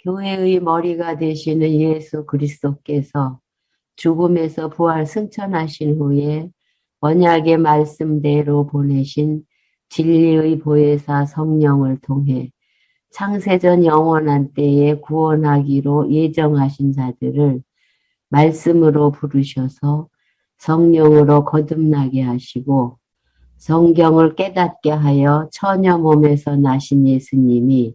교회의 머리가 되시는 예수 그리스도께서 죽음에서 부활 승천하신 후에 언약의 말씀대로 보내신 진리의 보혜사 성령을 통해 창세전 영원한 때에 구원하기로 예정하신 자들을 말씀으로 부르셔서 성령으로 거듭나게 하시고 성경을 깨닫게 하여 처녀 몸에서 나신 예수님이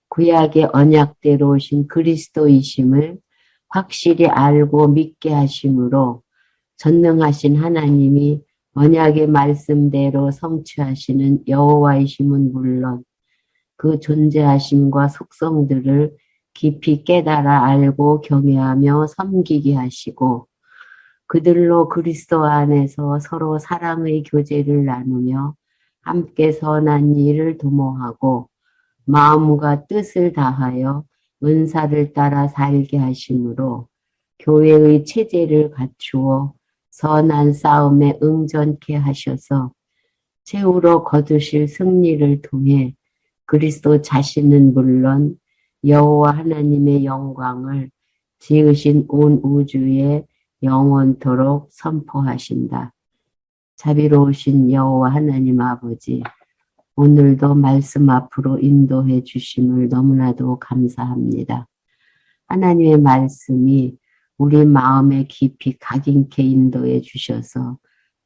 구약의 언약대로 오신 그리스도이심을 확실히 알고 믿게 하심으로 전능하신 하나님이 언약의 말씀대로 성취하시는 여호와이심은 물론 그 존재하심과 속성들을 깊이 깨달아 알고 경외하며 섬기게 하시고 그들로 그리스도 안에서 서로 사랑의 교제를 나누며 함께 선한 일을 도모하고 마음과 뜻을 다하여 은사를 따라 살게 하심으로 교회의 체제를 갖추어 선한 싸움에 응전케 하셔서 최후로 거두실 승리를 통해 그리스도 자신은 물론 여호와 하나님의 영광을 지으신 온 우주에 영원토록 선포하신다. 자비로우신 여호와 하나님 아버지, 오늘도 말씀 앞으로 인도해 주심을 너무나도 감사합니다. 하나님의 말씀이 우리 마음에 깊이 각인케 인도해 주셔서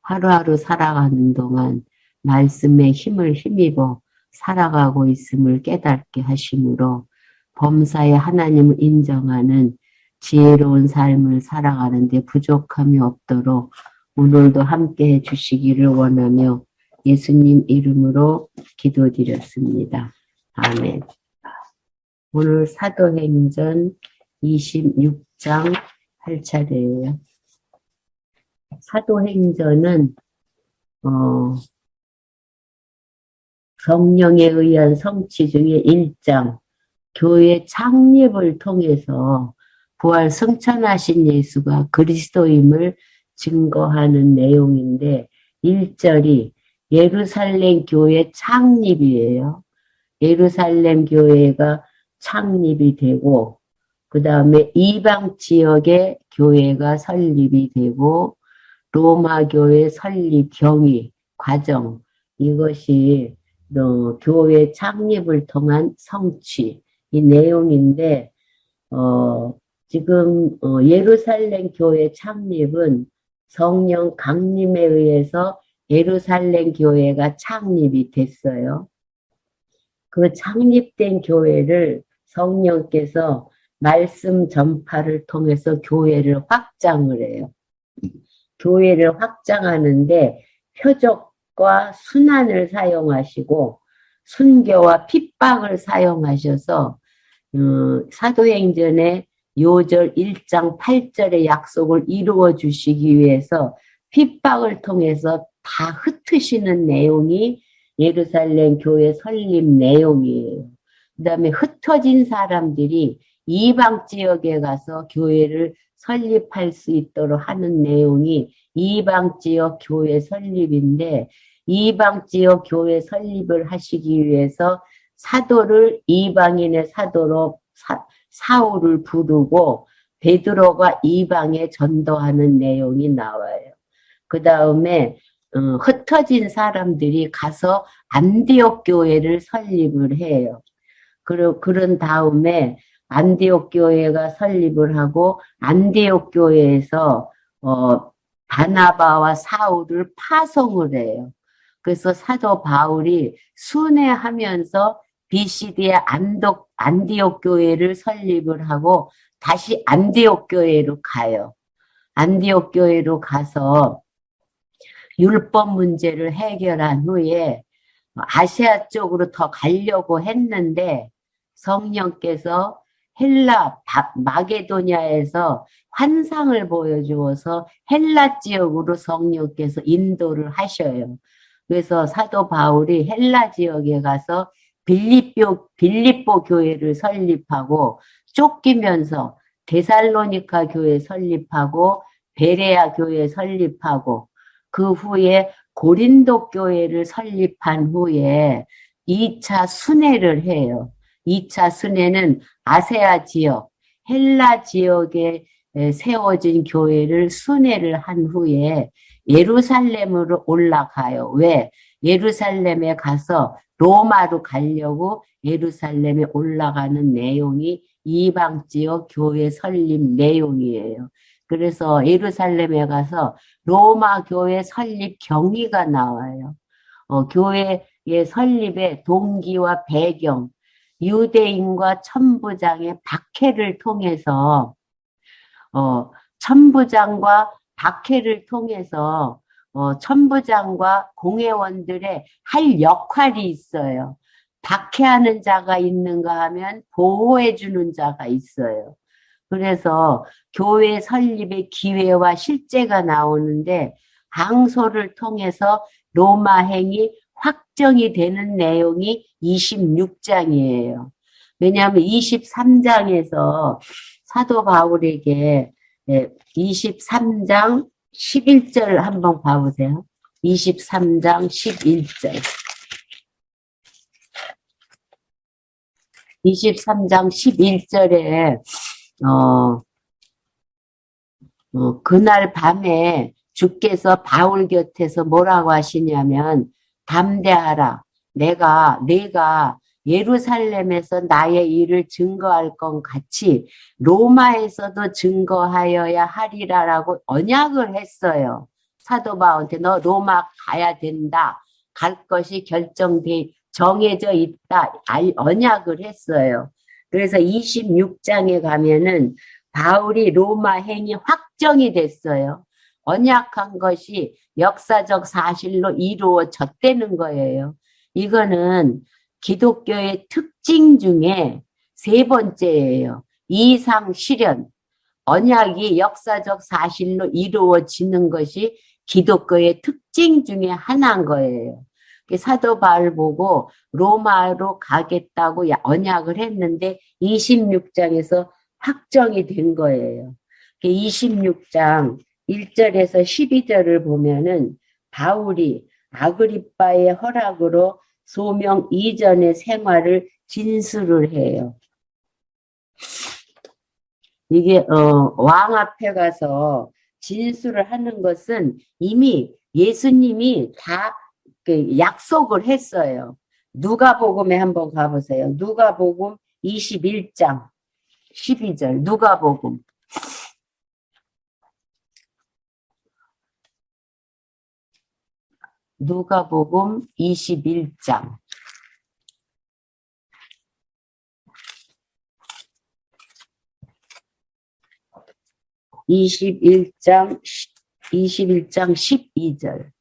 하루하루 살아가는 동안 말씀의 힘을 힘입어 살아가고 있음을 깨닫게 하심으로 범사에 하나님을 인정하는 지혜로운 삶을 살아가는 데 부족함이 없도록 오늘도 함께 해 주시기를 원하며 예수님 이름으로 기도드렸습니다. 아멘. 오늘 사도행전 26장 할 차례예요. 사도행전은 성령에 의한 성취 중에 1장, 교회 창립을 통해서 부활 승천하신 예수가 그리스도임을 증거하는 내용인데 1절이 예루살렘 교회 창립이에요. 예루살렘 교회가 창립이 되고 그 다음에 이방 지역의 교회가 설립이 되고 로마 교회 설립 경위, 과정 이것이 교회 창립을 통한 성취 이 내용인데 지금 예루살렘 교회 창립은 성령 강림에 의해서 예루살렘 교회가 창립이 됐어요. 그 창립된 교회를 성령께서 말씀 전파를 통해서 교회를 확장을 해요. 교회를 확장하는데 표적과 순환을 사용하시고 순교와 핍박을 사용하셔서 사도행전의 요절 1장 8절의 약속을 이루어 주시기 위해서 핍박을 통해서 다 흩으시는 내용이 예루살렘 교회 설립 내용이에요. 그 다음에 흩어진 사람들이 이방 지역에 가서 교회를 설립할 수 있도록 하는 내용이 이방 지역 교회 설립인데 이방 지역 교회 설립을 하시기 위해서 사도를 이방인의 사도로 사울을 부르고 베드로가 이방에 전도하는 내용이 나와요. 그 다음에 흩어진 사람들이 가서 안디옥 교회를 설립을 해요. 그런 다음에 안디옥 교회가 설립을 하고 안디옥 교회에서 바나바와 사울을 파송을 해요. 그래서 사도 바울이 순회하면서 BCD에 안디옥 교회를 설립을 하고 다시 안디옥 교회로 가요. 안디옥 교회로 가서 율법 문제를 해결한 후에 아시아 쪽으로 더 가려고 했는데 성령께서 헬라 마게도냐에서 환상을 보여주어서 헬라 지역으로 성령께서 인도를 하셔요. 그래서 사도 바울이 헬라 지역에 가서 빌립보 교회를 설립하고 쫓기면서 데살로니가 교회 설립하고 베레아 교회 설립하고 그 후에 고린도 교회를 설립한 후에 2차 순회를 해요. 2차 순회는 아세아 지역, 헬라 지역에 세워진 교회를 순회를 한 후에 예루살렘으로 올라가요. 왜? 예루살렘에 가서 로마로 가려고 예루살렘에 올라가는 내용이 이방 지역 교회 설립 내용이에요. 그래서 예루살렘에 가서 로마 교회 설립 경위가 나와요. 교회의 설립의 동기와 배경, 유대인과 천부장의 박해를 통해서 천부장과 박해를 통해서 천부장과 공회원들의 할 역할이 있어요. 박해하는 자가 있는가 하면 보호해주는 자가 있어요. 그래서 교회 설립의 기회와 실제가 나오는데 항소를 통해서 로마 행이 확정이 되는 내용이 26장이에요. 왜냐하면 23장에서 사도 바울에게 23장 11절 한번 봐보세요. 23장 11절. 23장 11절에 그날 밤에 주께서 바울 곁에서 뭐라고 하시냐면 담대하라. 내가 예루살렘에서 나의 일을 증거할 것 같이 로마에서도 증거하여야 하리라라고 언약을 했어요. 사도 바울한테 너 로마 가야 된다. 갈 것이 정해져 있다. 언약을 했어요. 그래서 26장에 가면은 바울이 로마 행이 확정이 됐어요. 언약한 것이 역사적 사실로 이루어졌다는 거예요. 이거는 기독교의 특징 중에 세 번째예요. 이상 실현. 언약이 역사적 사실로 이루어지는 것이 기독교의 특징 중에 하나인 거예요. 사도 바울 보고 로마로 가겠다고 언약을 했는데 26장에서 확정이 된 거예요. 26장 1절에서 12절을 보면은 바울이 아그리빠의 허락으로 소명 이전의 생활을 진술을 해요. 이게 왕 앞에 가서 진술을 하는 것은 이미 예수님이 다 그 약속을 했어요. 누가복음에 한번 가보세요. 누가복음 21장 12절 누가복음. 누가복음 21장 21장 12절.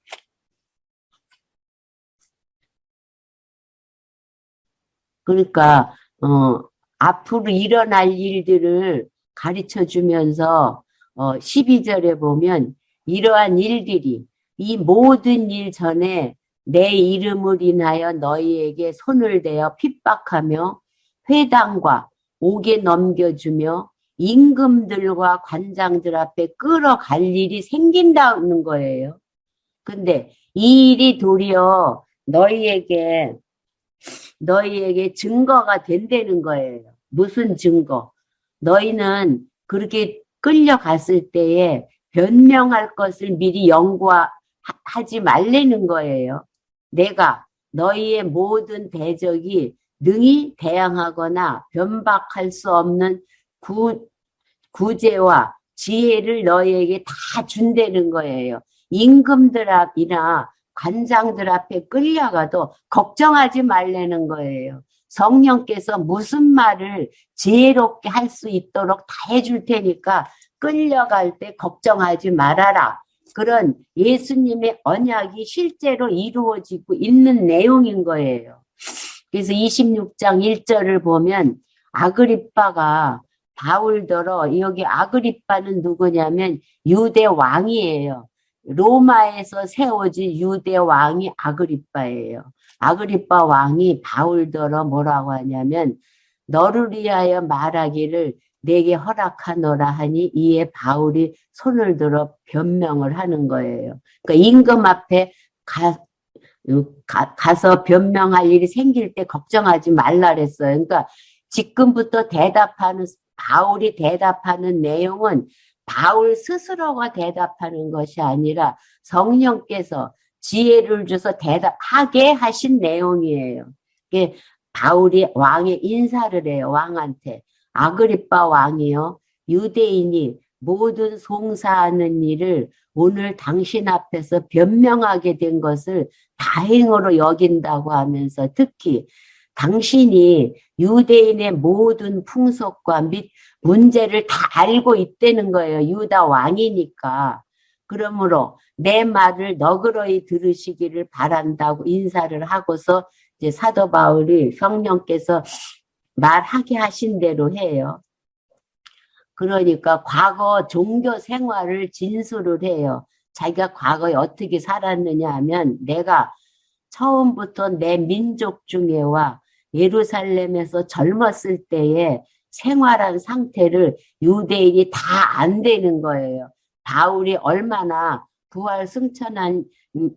그러니까 앞으로 일어날 일들을 가르쳐 주면서 12절에 보면 이러한 일들이 이 모든 일 전에 내 이름을 인하여 너희에게 손을 대어 핍박하며 회당과 옥에 넘겨주며 임금들과 관장들 앞에 끌어갈 일이 생긴다는 거예요. 근데 이 일이 도리어 너희에게 증거가 된다는 거예요. 무슨 증거? 너희는 그렇게 끌려갔을 때에 변명할 것을 미리 연구하지 말라는 거예요. 내가 너희의 모든 대적이 능히 대항하거나 변박할 수 없는 구제와 지혜를 너희에게 다 준다는 거예요. 임금들 앞이나 관장들 앞에 끌려가도 걱정하지 말라는 거예요. 성령께서 무슨 말을 지혜롭게 할 수 있도록 다 해줄 테니까 끌려갈 때 걱정하지 말아라. 그런 예수님의 언약이 실제로 이루어지고 있는 내용인 거예요. 그래서 26장 1절을 보면 아그리빠가 바울더러, 여기 아그리빠는 누구냐면 유대 왕이에요. 로마에서 세워진 유대 왕이 아그리빠예요. 아그리빠 왕이 바울더러 뭐라고 하냐면 너를 위하여 말하기를 내게 허락하노라 하니 이에 바울이 손을 들어 변명을 하는 거예요. 그러니까 임금 앞에 가서 변명할 일이 생길 때 걱정하지 말라 그랬어요. 그러니까 지금부터 바울이 대답하는 내용은 바울 스스로가 대답하는 것이 아니라 성령께서 지혜를 줘서 대답하게 하신 내용이에요. 이게 바울이 왕의 인사를 해요. 왕한테. 아그리빠 왕이요. 유대인이 모든 송사하는 일을 오늘 당신 앞에서 변명하게 된 것을 다행으로 여긴다고 하면서 특히 당신이 유대인의 모든 풍속과 및 문제를 다 알고 있다는 거예요. 유다 왕이니까. 그러므로 내 말을 너그러이 들으시기를 바란다고 인사를 하고서 이제 사도 바울이 성령께서 말하게 하신 대로 해요. 그러니까 과거 종교 생활을 진술을 해요. 자기가 과거에 어떻게 살았느냐 하면 내가 처음부터 내 민족 중에와 예루살렘에서 젊었을 때에 생활한 상태를 유대인이 다 안 되는 거예요. 바울이 얼마나 부활 승천한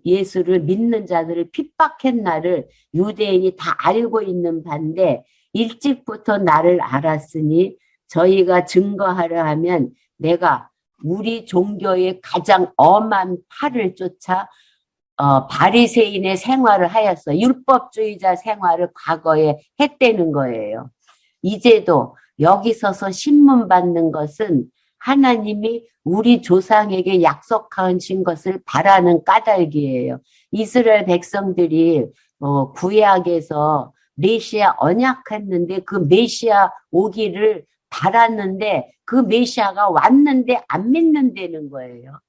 예수를 믿는 자들을 핍박했나를 유대인이 다 알고 있는 반대 일찍부터 나를 알았으니 저희가 증거하려 하면 내가 우리 종교의 가장 엄한 팔을 쫓아 바리새인의 생활을 하였어. 율법주의자 생활을 과거에 했다는 거예요. 이제도 여기 서서 신문 받는 것은 하나님이 우리 조상에게 약속하신 것을 바라는 까닭이에요. 이스라엘 백성들이 구약에서 메시아 언약했는데 그 메시아 오기를 바랐는데 그 메시아가 왔는데 안 믿는다는 거예요.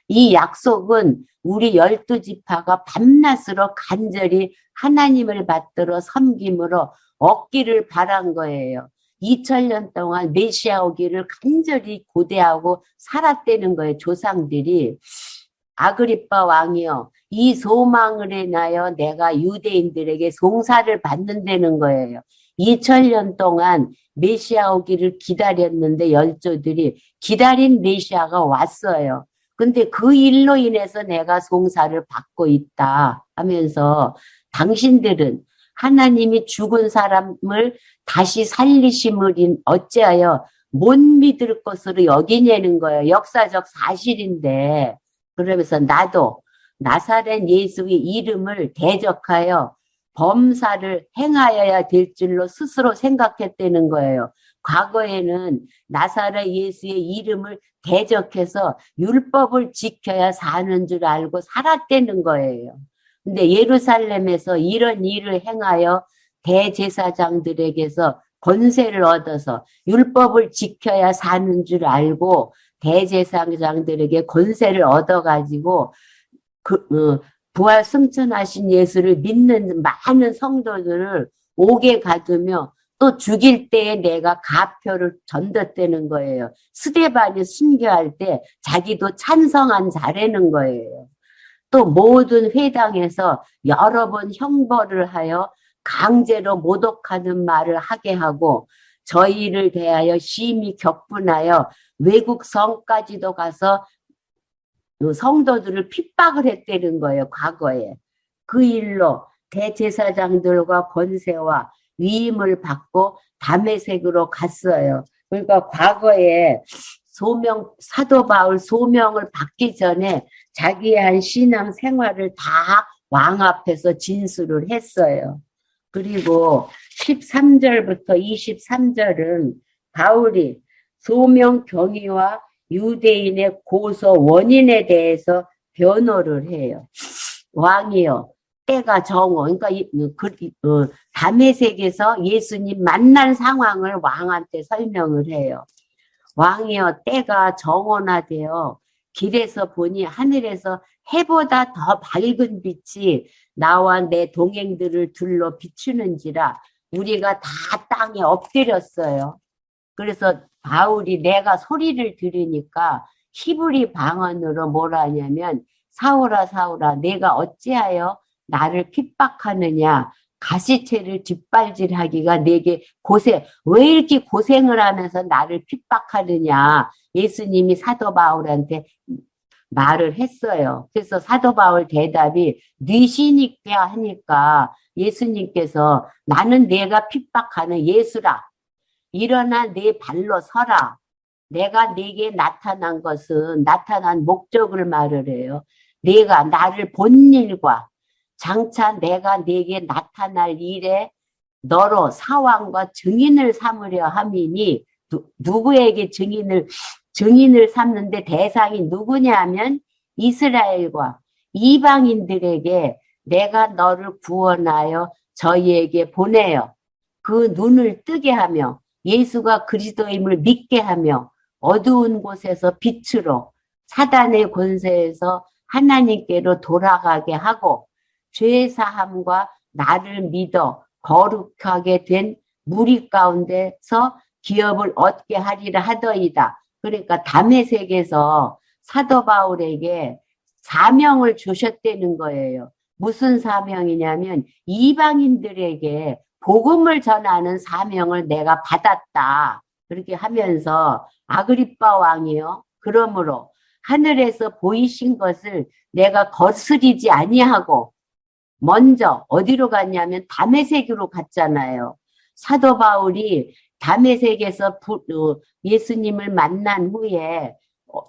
이 약속은 우리 12지파가 밤낮으로 간절히 하나님을 받들어 섬김으로 얻기를 바란 거예요. 2000년 동안 메시아 오기를 간절히 고대하고 살았다는 거예요. 조상들이. 아그리빠 왕이요. 이 소망을 인하여 내가 유대인들에게 송사를 받는다는 거예요. 2000년 동안 메시아 오기를 기다렸는데 열조들이 기다린 메시아가 왔어요. 근데 그 일로 인해서 내가 송사를 받고 있다 하면서 당신들은 하나님이 죽은 사람을 다시 살리심을 어찌하여 못 믿을 것으로 여기냐는 거예요. 역사적 사실인데. 그러면서 나도 나사렛 예수의 이름을 대적하여 범사를 행하여야 될 줄로 스스로 생각했다는 거예요. 과거에는 나사렛 예수의 이름을 대적해서 율법을 지켜야 사는 줄 알고 살았다는 거예요. 근데 예루살렘에서 이런 일을 행하여 대제사장들에게서 권세를 얻어서 율법을 지켜야 사는 줄 알고 대제사장들에게 권세를 얻어가지고 부활 승천하신 예수를 믿는 많은 성도들을 옥에 가두며 또 죽일 때에 내가 가표를 전뒀다는 거예요. 스데반이 순교할 때 자기도 찬성한 자라는 거예요. 또 모든 회당에서 여러 번 형벌을 하여 강제로 모독하는 말을 하게 하고 저희를 대하여 심히 격분하여 외국 성까지도 가서 성도들을 핍박을 했다는 거예요. 과거에. 그 일로 대제사장들과 권세와 위임을 받고 다메섹으로 갔어요. 그러니까 과거에 사도 바울 소명을 받기 전에 자기의 한 신앙 생활을 다 왕 앞에서 진술을 했어요. 그리고 13절부터 23절은 바울이 소명 경위와 유대인의 고소 원인에 대해서 변호를 해요. 왕이요. 때가 정오. 그러니까 다메섹에서 예수님 만난 상황을 왕한테 설명을 해요. 왕이여 때가 정오나되어 길에서 보니 하늘에서 해보다 더 밝은 빛이 나와 내 동행들을 둘러 비추는지라 우리가 다 땅에 엎드렸어요. 그래서 바울이 내가 소리를 들으니까 히브리 방언으로 뭐라 하냐면 사울아 사울아 내가 어찌하여 나를 핍박하느냐 가시채를 뒷발질하기가 내게 왜 이렇게 고생을 하면서 나를 핍박하느냐 예수님이 사도 바울한테 말을 했어요. 그래서 사도 바울 대답이 뉘시니까 하니까 예수님께서 나는 내가 핍박하는 예수라. 일어나 내 발로 서라. 내가 네게 나타난 것은 나타난 목적을 말을 해요. 네가 나를 본 일과 장차 내가 네게 나타날 일에 너로 사왕과 증인을 삼으려 함이니 누구에게 증인을 삼는데 대상이 누구냐 하면 이스라엘과 이방인들에게 내가 너를 구원하여 저희에게 보내요. 그 눈을 뜨게 하며 예수가 그리스도임을 믿게 하며 어두운 곳에서 빛으로 사단의 권세에서 하나님께로 돌아가게 하고 죄 사함과 나를 믿어 거룩하게 된 무리 가운데서 기업을 얻게 하리라 하더이다. 그러니까 다메섹에서 사도 바울에게 사명을 주셨다는 거예요. 무슨 사명이냐면 이방인들에게 복음을 전하는 사명을 내가 받았다. 그렇게 하면서 아그리빠 왕이요. 그러므로 하늘에서 보이신 것을 내가 거스리지 아니하고 먼저 어디로 갔냐면 다메섹으로 갔잖아요. 사도 바울이 다메섹에서 예수님을 만난 후에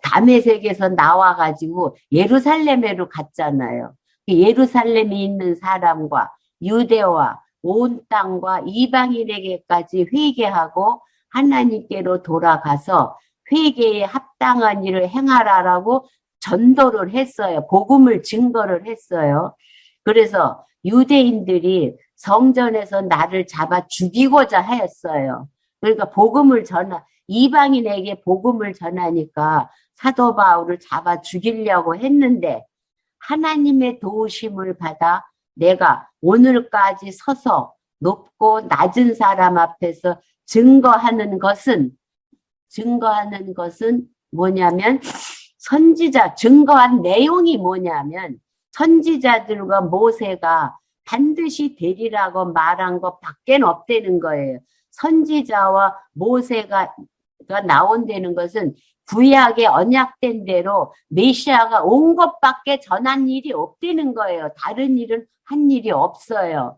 다메섹에서 나와가지고 예루살렘으로 갔잖아요. 예루살렘에 있는 사람과 유대와 온 땅과 이방인에게까지 회개하고 하나님께로 돌아가서 회개에 합당한 일을 행하라라고 전도를 했어요. 복음을 증거를 했어요. 그래서 유대인들이 성전에서 나를 잡아 죽이고자 하였어요. 그러니까 이방인에게 복음을 전하니까 사도 바울을 잡아 죽이려고 했는데 하나님의 도우심을 받아 내가 오늘까지 서서 높고 낮은 사람 앞에서 증거하는 것은 뭐냐면 증거한 내용이 뭐냐면 선지자들과 모세가 반드시 되리라고 말한 것 밖엔 없다는 거예요. 선지자와 모세가 나온다는 것은 구약의 언약된 대로 메시아가 온 것밖에 전한 일이 없다는 거예요. 다른 일은 한 일이 없어요.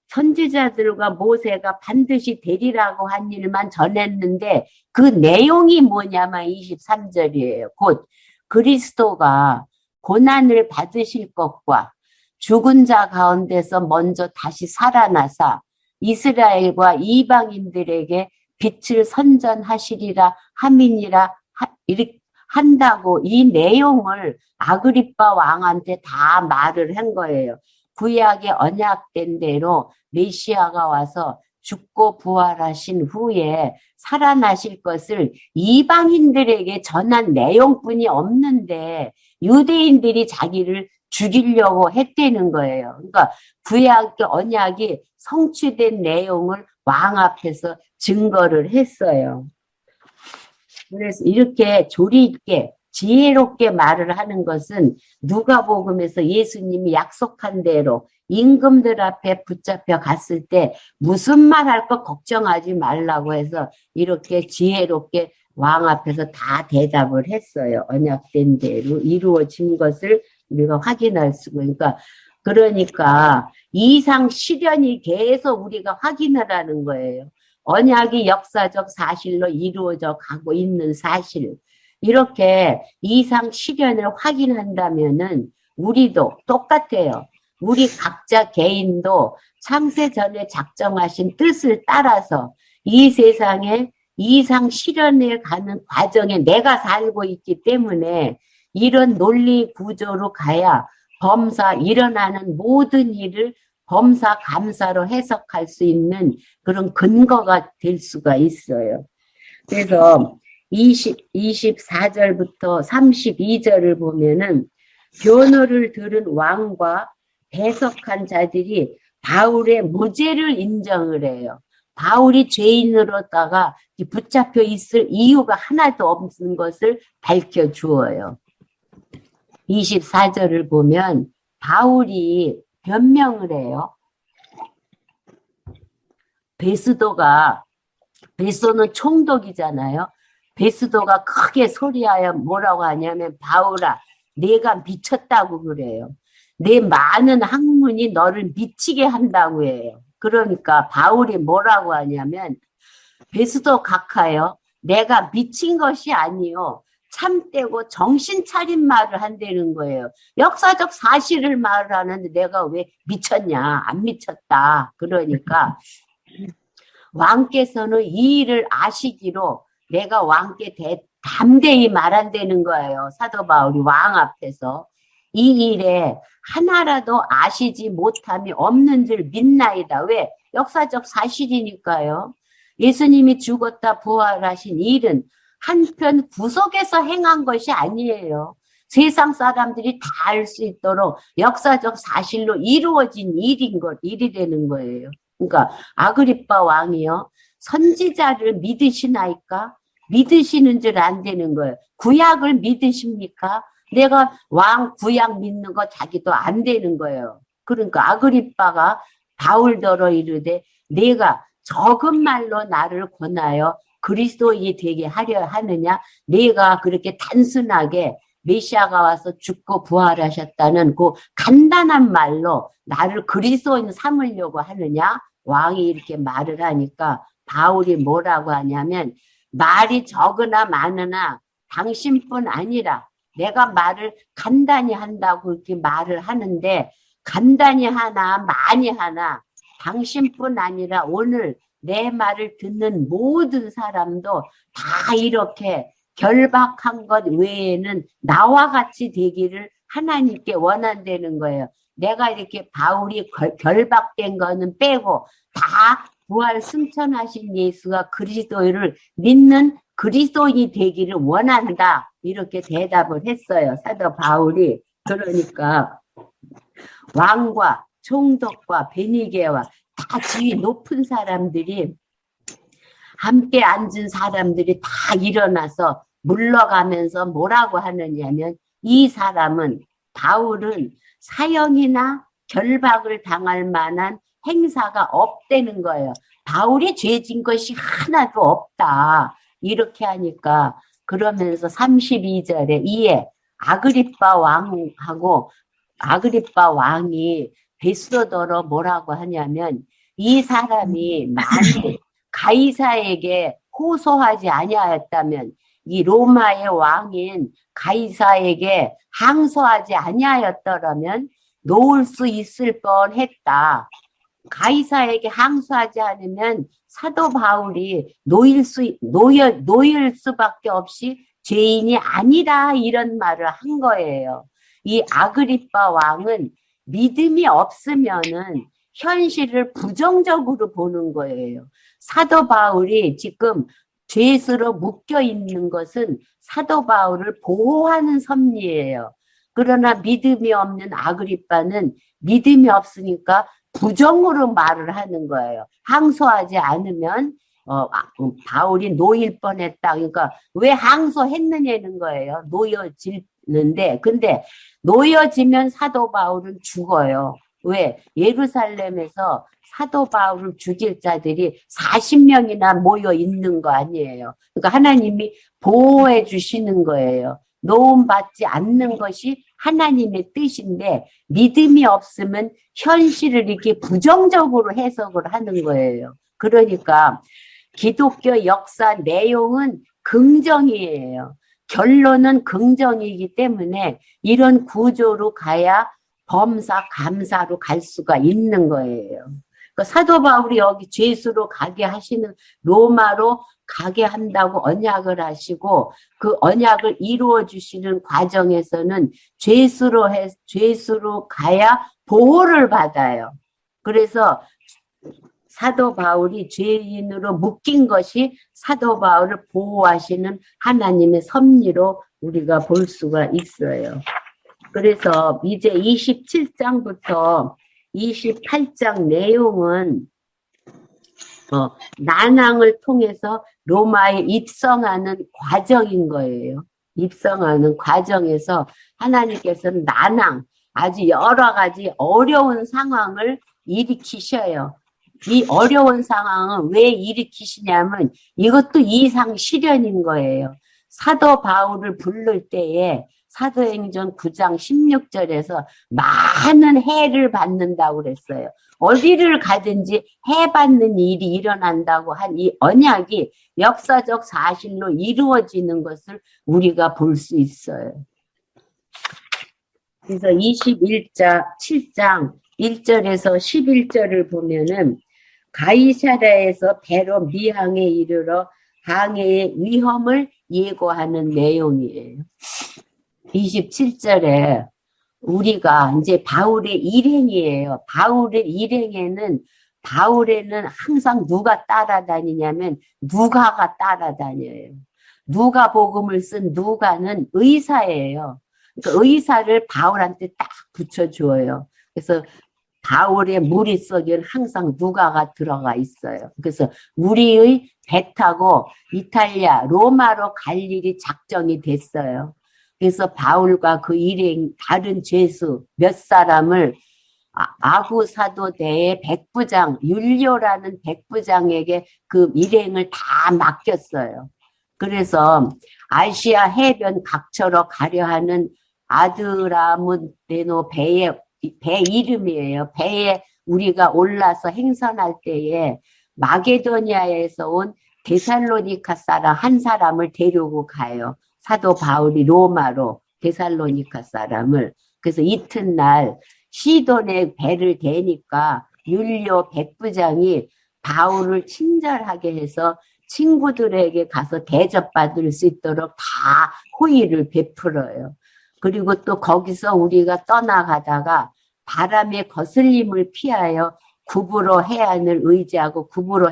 선지자들과 모세가 반드시 되리라고 한 일만 전했는데 그 내용이 뭐냐면 23절이에요. 곧 그리스도가 고난을 받으실 것과 죽은 자 가운데서 먼저 다시 살아나사 이스라엘과 이방인들에게 빛을 선전하시리라 함이니라 한다고 이 내용을 아그리빠 왕한테 다 말을 한 거예요. 구약의 언약된 대로 메시아가 와서 죽고 부활하신 후에 살아나실 것을 이방인들에게 전한 내용뿐이 없는데 유대인들이 자기를 죽이려고 했다는 거예요. 그러니까 구약의 언약이 성취된 내용을 왕 앞에서 증거를 했어요. 그래서 이렇게 조리 있게 지혜롭게 말을 하는 것은 누가복음에서 예수님이 약속한 대로 임금들 앞에 붙잡혀 갔을 때 무슨 말 할 거 걱정하지 말라고 해서 이렇게 지혜롭게 왕 앞에서 다 대답을 했어요. 언약된 대로 이루어진 것을 우리가 확인할 수가. 그러니까 이상 시련이 계속 우리가 확인을 하는 거예요. 언약이 역사적 사실로 이루어져 가고 있는 사실. 이렇게 이상 시련을 확인한다면은 우리도 똑같아요. 우리 각자 개인도 창세 전에 작정하신 뜻을 따라서 이 세상에 이상 시련에 가는 과정에 내가 살고 있기 때문에 이런 논리 구조로 가야 일어나는 모든 일을 범사 감사로 해석할 수 있는 그런 근거가 될 수가 있어요. 그래서 24절부터 32절을 보면은 변호를 들은 왕과 배석한 자들이 바울의 무죄를 인정을 해요. 바울이 죄인으로다가 붙잡혀 있을 이유가 하나도 없는 것을 밝혀주어요. 24절을 보면 바울이 변명을 해요. 베소는 총독이잖아요. 베스도가 크게 소리하여 뭐라고 하냐면 바울아 내가 미쳤다고 그래요. 내 많은 학문이 너를 미치게 한다고 해요. 그러니까 바울이 뭐라고 하냐면 베스도 각하여 내가 미친 것이 아니요 참되고 정신 차린 말을 한다는 거예요. 역사적 사실을 말을 하는데 내가 왜 미쳤냐 안 미쳤다. 그러니까 왕께서는 이 일을 아시기로 내가 왕께 담대히 말한다는 거예요. 사도 바울이 왕 앞에서 이 일에 하나라도 아시지 못함이 없는 줄 믿나이다. 왜? 역사적 사실이니까요. 예수님이 죽었다 부활하신 일은 한편 구속에서 행한 것이 아니에요. 세상 사람들이 다 알 수 있도록 역사적 사실로 이루어진 일이 되는 거예요. 그러니까 아그리빠 왕이요. 선지자를 믿으시나이까? 믿으시는 줄 안 되는 거예요. 구약을 믿으십니까? 내가 왕 구약 믿는 거 자기도 안 되는 거예요. 그러니까 아그리빠가 바울더러 이르되 내가 적은 말로 나를 권하여 그리스도인이 되게 하려 하느냐? 내가 그렇게 단순하게 메시아가 와서 죽고 부활하셨다는 그 간단한 말로 나를 그리스도인 삼으려고 하느냐? 왕이 이렇게 말을 하니까 바울이 뭐라고 하냐면 말이 적으나 많으나 당신뿐 아니라 내가 말을 간단히 한다고 이렇게 말을 하는데 간단히 하나 많이 하나 당신뿐 아니라 오늘 내 말을 듣는 모든 사람도 다 이렇게 결박한 것 외에는 나와 같이 되기를 하나님께 원한다는 거예요. 내가 이렇게 바울이 결박된 거는 빼고 다 부활 승천하신 예수가 그리스도를 믿는 그리스도인이 되기를 원한다. 이렇게 대답을 했어요. 사도 바울이. 그러니까 왕과 총독과 베니게와 다 지위 높은 사람들이 함께 앉은 사람들이 다 일어나서 물러가면서 뭐라고 하느냐면 이 사람은 바울은 사형이나 결박을 당할 만한 행사가 없다는 거예요. 바울이 죄진 것이 하나도 없다. 이렇게 하니까 그러면서 32절에 이에 아그리빠 왕하고 아그리빠 왕이 베스도더러 뭐라고 하냐면 이 사람이 만일 가이사에게 호소하지 아니하였다면 이 로마의 왕인 가이사에게 항소하지 아니하였더라면 놓을 수 있을 뻔했다. 가이사에게 항소하지 않으면 사도 바울이 놓일 수밖에 없이 죄인이 아니라 이런 말을 한 거예요. 이 아그리빠 왕은 믿음이 없으면은 현실을 부정적으로 보는 거예요. 사도 바울이 지금 죄수로 묶여 있는 것은 사도 바울을 보호하는 섭리예요. 그러나 믿음이 없는 아그리빠는 믿음이 없으니까 부정으로 말을 하는 거예요. 항소하지 않으면 바울이 놓일 뻔했다. 그러니까 왜 항소했느냐는 거예요. 놓여지는데 근데 놓여지면 사도 바울은 죽어요. 왜? 예루살렘에서 사도 바울을 죽일 자들이 40명이나 모여 있는 거 아니에요. 그러니까 하나님이 보호해 주시는 거예요. 놓음받지 않는 것이 하나님의 뜻인데 믿음이 없으면 현실을 이렇게 부정적으로 해석을 하는 거예요. 그러니까 기독교 역사 내용은 긍정이에요. 결론은 긍정이기 때문에 이런 구조로 가야 범사, 감사로 갈 수가 있는 거예요. 그러니까 사도 바울이 여기 죄수로 가게 하시는 로마로 가게 한다고 언약을 하시고 그 언약을 이루어 주시는 과정에서는 죄수로 가야 보호를 받아요. 그래서 사도 바울이 죄인으로 묶인 것이 사도 바울을 보호하시는 하나님의 섭리로 우리가 볼 수가 있어요. 그래서 이제 27장부터 28장 내용은 난항을 통해서 로마에 입성하는 과정인 거예요. 입성하는 과정에서 하나님께서는 난항, 아주 여러 가지 어려운 상황을 일으키셔요. 이 어려운 상황은 왜 일으키시냐면 이것도 이상 실현인 거예요. 사도 바울을 부를 때에 사도행전 9장 16절에서 많은 해를 받는다고 그랬어요. 어디를 가든지 해 받는 일이 일어난다고 한 이 언약이 역사적 사실로 이루어지는 것을 우리가 볼 수 있어요. 그래서 7장 1절에서 11절을 보면은 가이사랴에서 배로 미항에 이르러 항해의 위험을 예고하는 내용이에요. 27절에 우리가 이제 바울의 일행이에요. 바울에는 항상 누가 따라다니냐면 누가가 따라다녀요. 누가복음을 쓴 누가는 의사예요. 그러니까 의사를 바울한테 딱 붙여줘요. 그래서 바울의 머릿속에는 항상 누가가 들어가 있어요. 그래서 우리의 배 타고 이탈리아, 로마로 갈 일이 작정이 됐어요. 그래서 바울과 그 일행, 다른 죄수 몇 사람을 아구 사도대의 백부장, 율료라는 백부장에게 그 일행을 다 맡겼어요. 그래서 아시아 해변 각처로 가려 하는 아드라무데노 배 이름이에요. 배에 우리가 올라서 행선할 때에 마게도니아에서 온 데살로니카 사람 한 사람을 데리고 가요. 사도 바울이 로마로 데살로니카 사람을. 그래서 이튿날 시돈에 배를 대니까 율료 백부장이 바울을 친절하게 해서 친구들에게 가서 대접받을 수 있도록 다 호의를 베풀어요. 그리고 또 거기서 우리가 떠나가다가 바람의 거슬림을 피하여 구부로 해안을 의지하고 구부로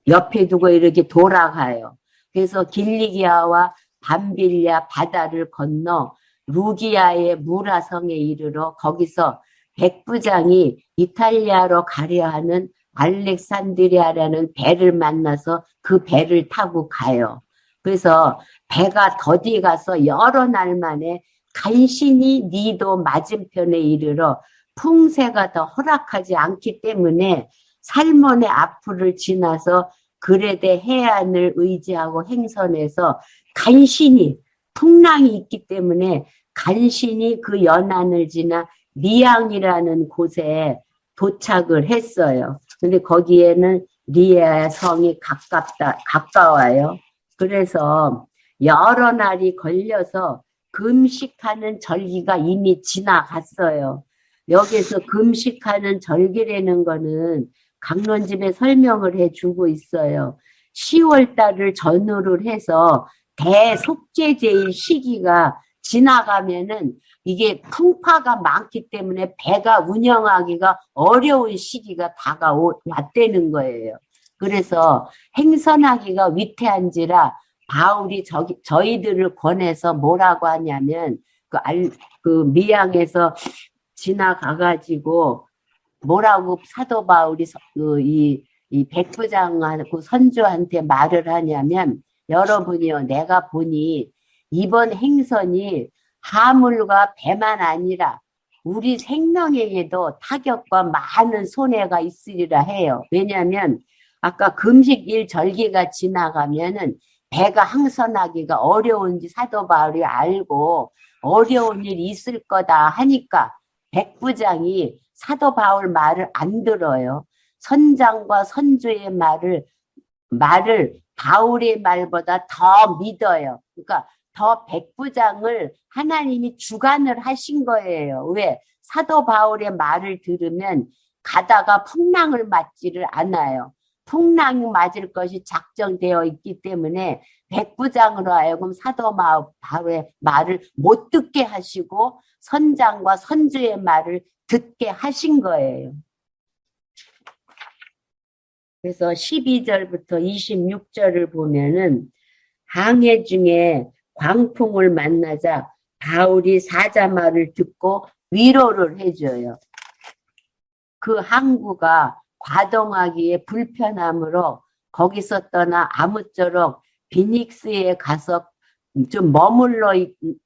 옆에 두고 이렇게 돌아가요. 그래서 길리기아와 밤빌랴 바다를 건너 루기아의 무라성에 이르러 거기서 백부장이 이탈리아로 가려 하는 알렉산드리아라는 배를 만나서 그 배를 타고 가요. 그래서 배가 더디 가서 여러 날 만에 간신히 니도 맞은편에 이르러 풍세가 더 허락하지 않기 때문에 살몬의 앞을 지나서 그레데 해안을 의지하고 행선해서 간신히 풍랑이 있기 때문에 간신히 그 연안을 지나 리앙이라는 곳에 도착을 했어요. 근데 거기에는 리아 성이 가까워요. 그래서 여러 날이 걸려서 금식하는 절기가 이미 지나갔어요. 여기서 금식하는 절기라는 거는 강론집에 설명을 해주고 있어요. 10월 달을 전후를 해서 대속죄제의 시기가 지나가면은 이게 풍파가 많기 때문에 배가 운영하기가 어려운 시기가 다가왔다는 거예요. 그래서 행선하기가 위태한지라 바울이 저희들을 권해서 뭐라고 하냐면 그 미양에서 지나가가지고 뭐라고 사도 바울이 이 백부장하고 선조한테 말을 하냐면 여러분이요 내가 보니 이번 행선이 하물과 배만 아니라 우리 생명에게도 타격과 많은 손해가 있으리라 해요. 왜냐하면 아까 금식일 절기가 지나가면은 배가 항선하기가 어려운지 사도 바울이 알고 어려운 일이 있을 거다 하니까 백부장이 사도 바울 말을 안 들어요. 선장과 선주의 말을 바울의 말보다 더 믿어요. 그러니까 더 백부장을 하나님이 주관을 하신 거예요. 왜? 사도 바울의 말을 들으면 가다가 풍랑을 맞지를 않아요. 풍랑 맞을 것이 작정되어 있기 때문에 백부장으로 하여금 사도 바울의 말을 못 듣게 하시고 선장과 선주의 말을 듣게 하신 거예요. 그래서 12절부터 26절을 보면은 항해 중에 광풍을 만나자 바울이 사자말을 듣고 위로를 해줘요. 그 항구가 과동하기에 불편함으로 거기서 떠나 아무쪼록 비닉스에 가서 좀 머물러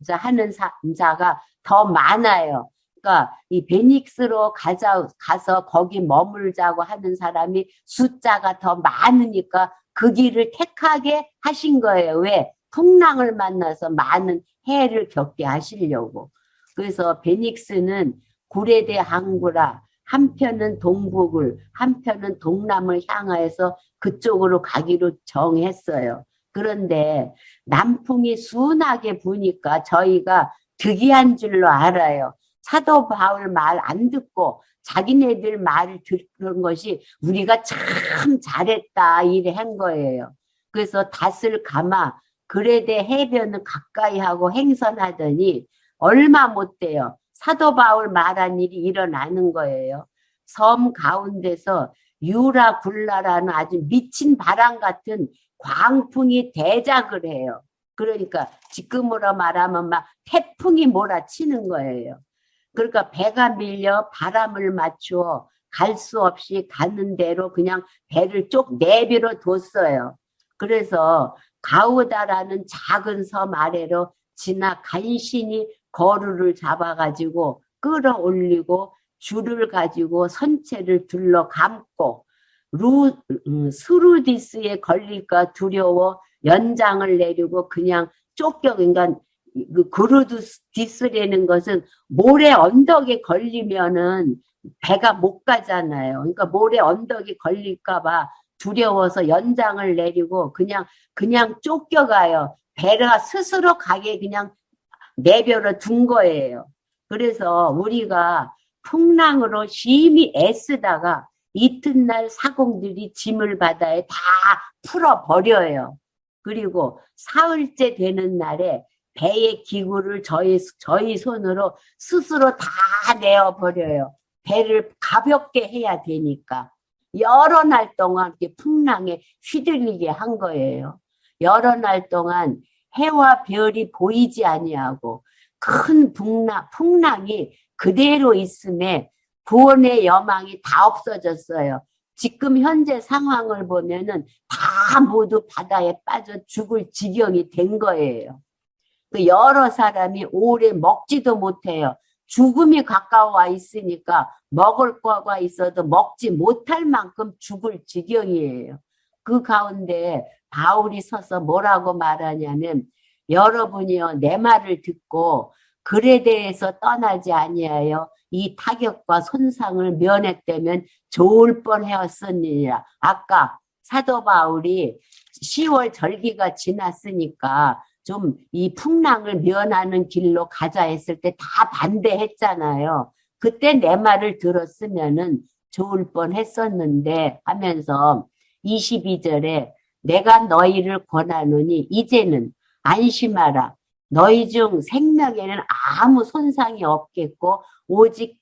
하는 자가 더 많아요. 그러니까 이 베닉스로 가서 거기 머물자고 하는 사람이 숫자가 더 많으니까 그 길을 택하게 하신 거예요. 왜? 풍랑을 만나서 많은 해를 겪게 하시려고. 그래서 베닉스는 구레대 항구라 한편은 동북을 한편은 동남을 향하여서 그쪽으로 가기로 정했어요. 그런데 남풍이 순하게 부니까 저희가 득이한 줄로 알아요. 사도 바울 말 안 듣고 자기네들 말을 들은 것이 우리가 참 잘했다 이래 한 거예요. 그래서 닷을 감아 그레데 해변을 가까이 하고 행선하더니 얼마 못 돼요. 사도 바울 말한 일이 일어나는 거예요. 섬 가운데서 유라 굴라라는 아주 미친 바람 같은 광풍이 대작을 해요. 그러니까 지금으로 말하면 막 태풍이 몰아치는 거예요. 그러니까 배가 밀려 바람을 맞추어 갈 수 없이 가는 대로 그냥 배를 쭉 내비로 뒀어요. 그래서 가우다라는 작은 섬 아래로 지나 간신히 거루를 잡아가지고 끌어올리고 줄을 가지고 선체를 둘러 감고 스루디스에 걸릴까 두려워 연장을 내리고 그냥 쫓겨. 그러니까 그 그루디스라는 것은 모래 언덕에 걸리면은 배가 못 가잖아요. 그러니까 모래 언덕에 걸릴까봐 두려워서 연장을 내리고 그냥 쫓겨가요. 배가 스스로 가게 그냥 내버려 둔 거예요. 그래서 우리가 풍랑으로 심히 애쓰다가 이튿날 사공들이 짐을 바다에 다 풀어버려요. 그리고 사흘째 되는 날에 배의 기구를 저희 손으로 스스로 다 내어버려요. 배를 가볍게 해야 되니까. 여러 날 동안 이렇게 풍랑에 휘둘리게 한 거예요. 여러 날 동안 해와 별이 보이지 아니하고 큰 풍랑이 그대로 있음에 구원의 여망이 다 없어졌어요. 지금 현재 상황을 보면은 다 모두 바다에 빠져 죽을 지경이 된 거예요. 그 여러 사람이 오래 먹지도 못해요. 죽음이 가까워 있으니까 먹을 거가 있어도 먹지 못할 만큼 죽을 지경이에요. 그 가운데 바울이 서서 뭐라고 말하냐면 여러분이요 내 말을 듣고 글에 대해서 떠나지 아니하여 이 타격과 손상을 면했다면 좋을 뻔하였으니라. 아까 사도 바울이 10월 절기가 지났으니까 좀 이 풍랑을 면하는 길로 가자 했을 때 다 반대했잖아요. 그때 내 말을 들었으면은 좋을 뻔했었는데 하면서 22절에 내가 너희를 권하노니 이제는 안심하라. 너희 중 생명에는 아무 손상이 없겠고 오직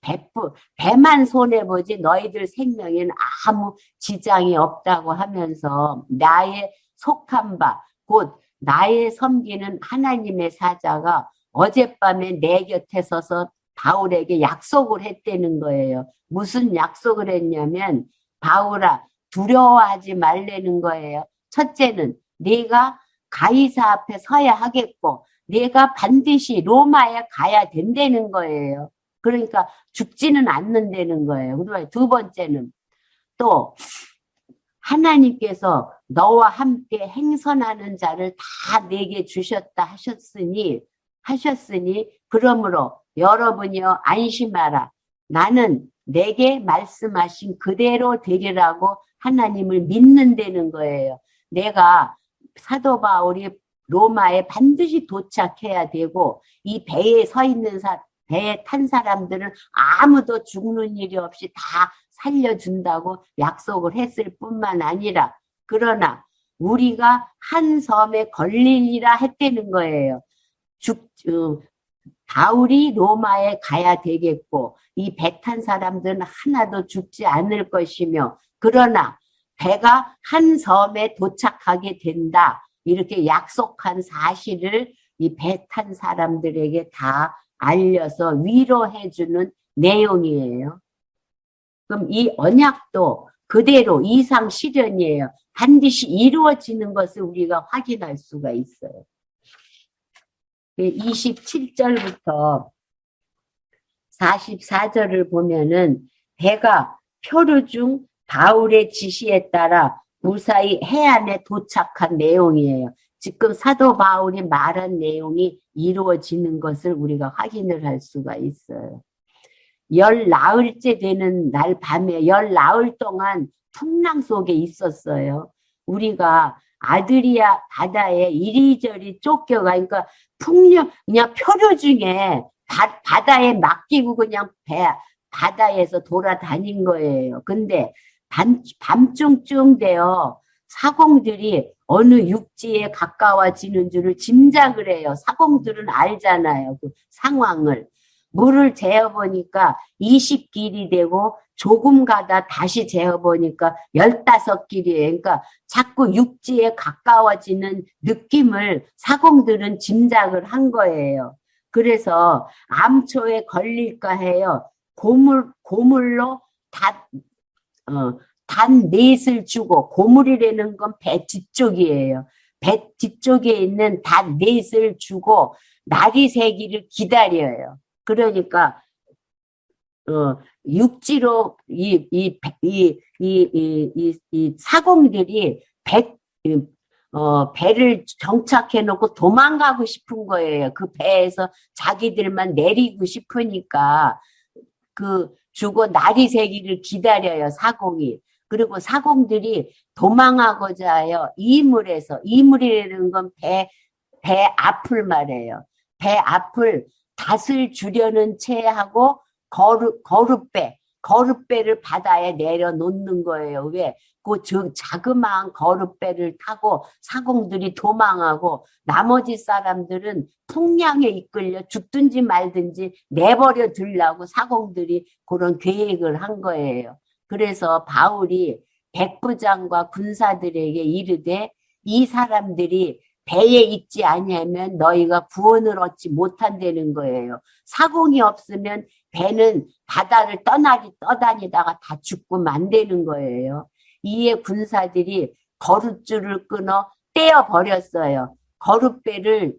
배만 손해보지 너희들 생명에는 아무 지장이 없다고 하면서 나의 속한 바 곧 나의 섬기는 하나님의 사자가 어젯밤에 내 곁에 서서 바울에게 약속을 했다는 거예요. 무슨 약속을 했냐면 바울아 두려워하지 말라는 거예요. 첫째는 네가 가이사 앞에 서야 하겠고 네가 반드시 로마에 가야 된다는 거예요. 그러니까 죽지는 않는다는 거예요. 그리고 두 번째는 또 하나님께서 너와 함께 행선하는 자를 다 내게 주셨다 하셨으니 그러므로 여러분이여 안심하라. 나는 내게 말씀하신 그대로 되리라고 하나님을 믿는다는 거예요. 내가 사도 바울이 로마에 반드시 도착해야 되고 이 배에 서 있는 배에 탄 사람들은 아무도 죽는 일이 없이 다 살려준다고 약속을 했을 뿐만 아니라 그러나 우리가 한 섬에 걸리리라 했다는 거예요. 바울이 로마에 가야 되겠고 이 배 탄 사람들은 하나도 죽지 않을 것이며 그러나 배가 한 섬에 도착하게 된다. 이렇게 약속한 사실을 이 배 탄 사람들에게 다 알려서 위로해주는 내용이에요. 그럼 이 언약도 그대로 이상 실현이에요. 반드시 이루어지는 것을 우리가 확인할 수가 있어요. 27절부터 44절을 보면은 배가 표류 중 바울의 지시에 따라 무사히 해안에 도착한 내용이에요. 지금 사도 바울이 말한 내용이 이루어지는 것을 우리가 확인을 할 수가 있어요. 열 나흘째 되는 날 밤에 열 나흘 동안 풍랑 속에 있었어요. 우리가 아드리아 바다에 이리저리 쫓겨가, 그러니까 풍령, 그냥 표류 중에 바다에 맡기고 그냥 바다에서 돌아다닌 거예요. 근데 밤중쯤 되어 사공들이 어느 육지에 가까워지는 줄을 짐작을 해요. 사공들은 알잖아요. 그 상황을. 물을 재어보니까 20길이 되고 조금 가다 다시 재어보니까 15길이에요. 그러니까 자꾸 육지에 가까워지는 느낌을 사공들은 짐작을 한 거예요. 그래서 암초에 걸릴까 해요. 고물로 단 넷을 주고, 고물이라는 건 배 뒤쪽이에요. 배 뒤쪽에 있는 단 넷을 주고 날이 새기를 기다려요. 그러니까 육지로 이 사공들이 배를 정착해 놓고 도망가고 싶은 거예요. 그 배에서 자기들만 내리고 싶으니까 주고 날이 새기를 기다려요, 사공이. 그리고 사공들이 도망하고자 해요. 이물이라는 건 배 앞을 말해요. 배 앞을 닷을 주려는 채 하고 거룻배를 바다에 내려놓는 거예요. 왜? 자그마한 거룻배를 타고 사공들이 도망하고 나머지 사람들은 풍량에 이끌려 죽든지 말든지 내버려 두려고 사공들이 그런 계획을 한 거예요. 그래서 바울이 백부장과 군사들에게 이르되 이 사람들이 배에 있지 아니하면 너희가 구원을 얻지 못한다는 거예요. 사공이 없으면 배는 바다를 떠다니다가 다 죽고 만다는 거예요. 이에 군사들이 거룻줄을 끊어 떼어버렸어요. 거룻배를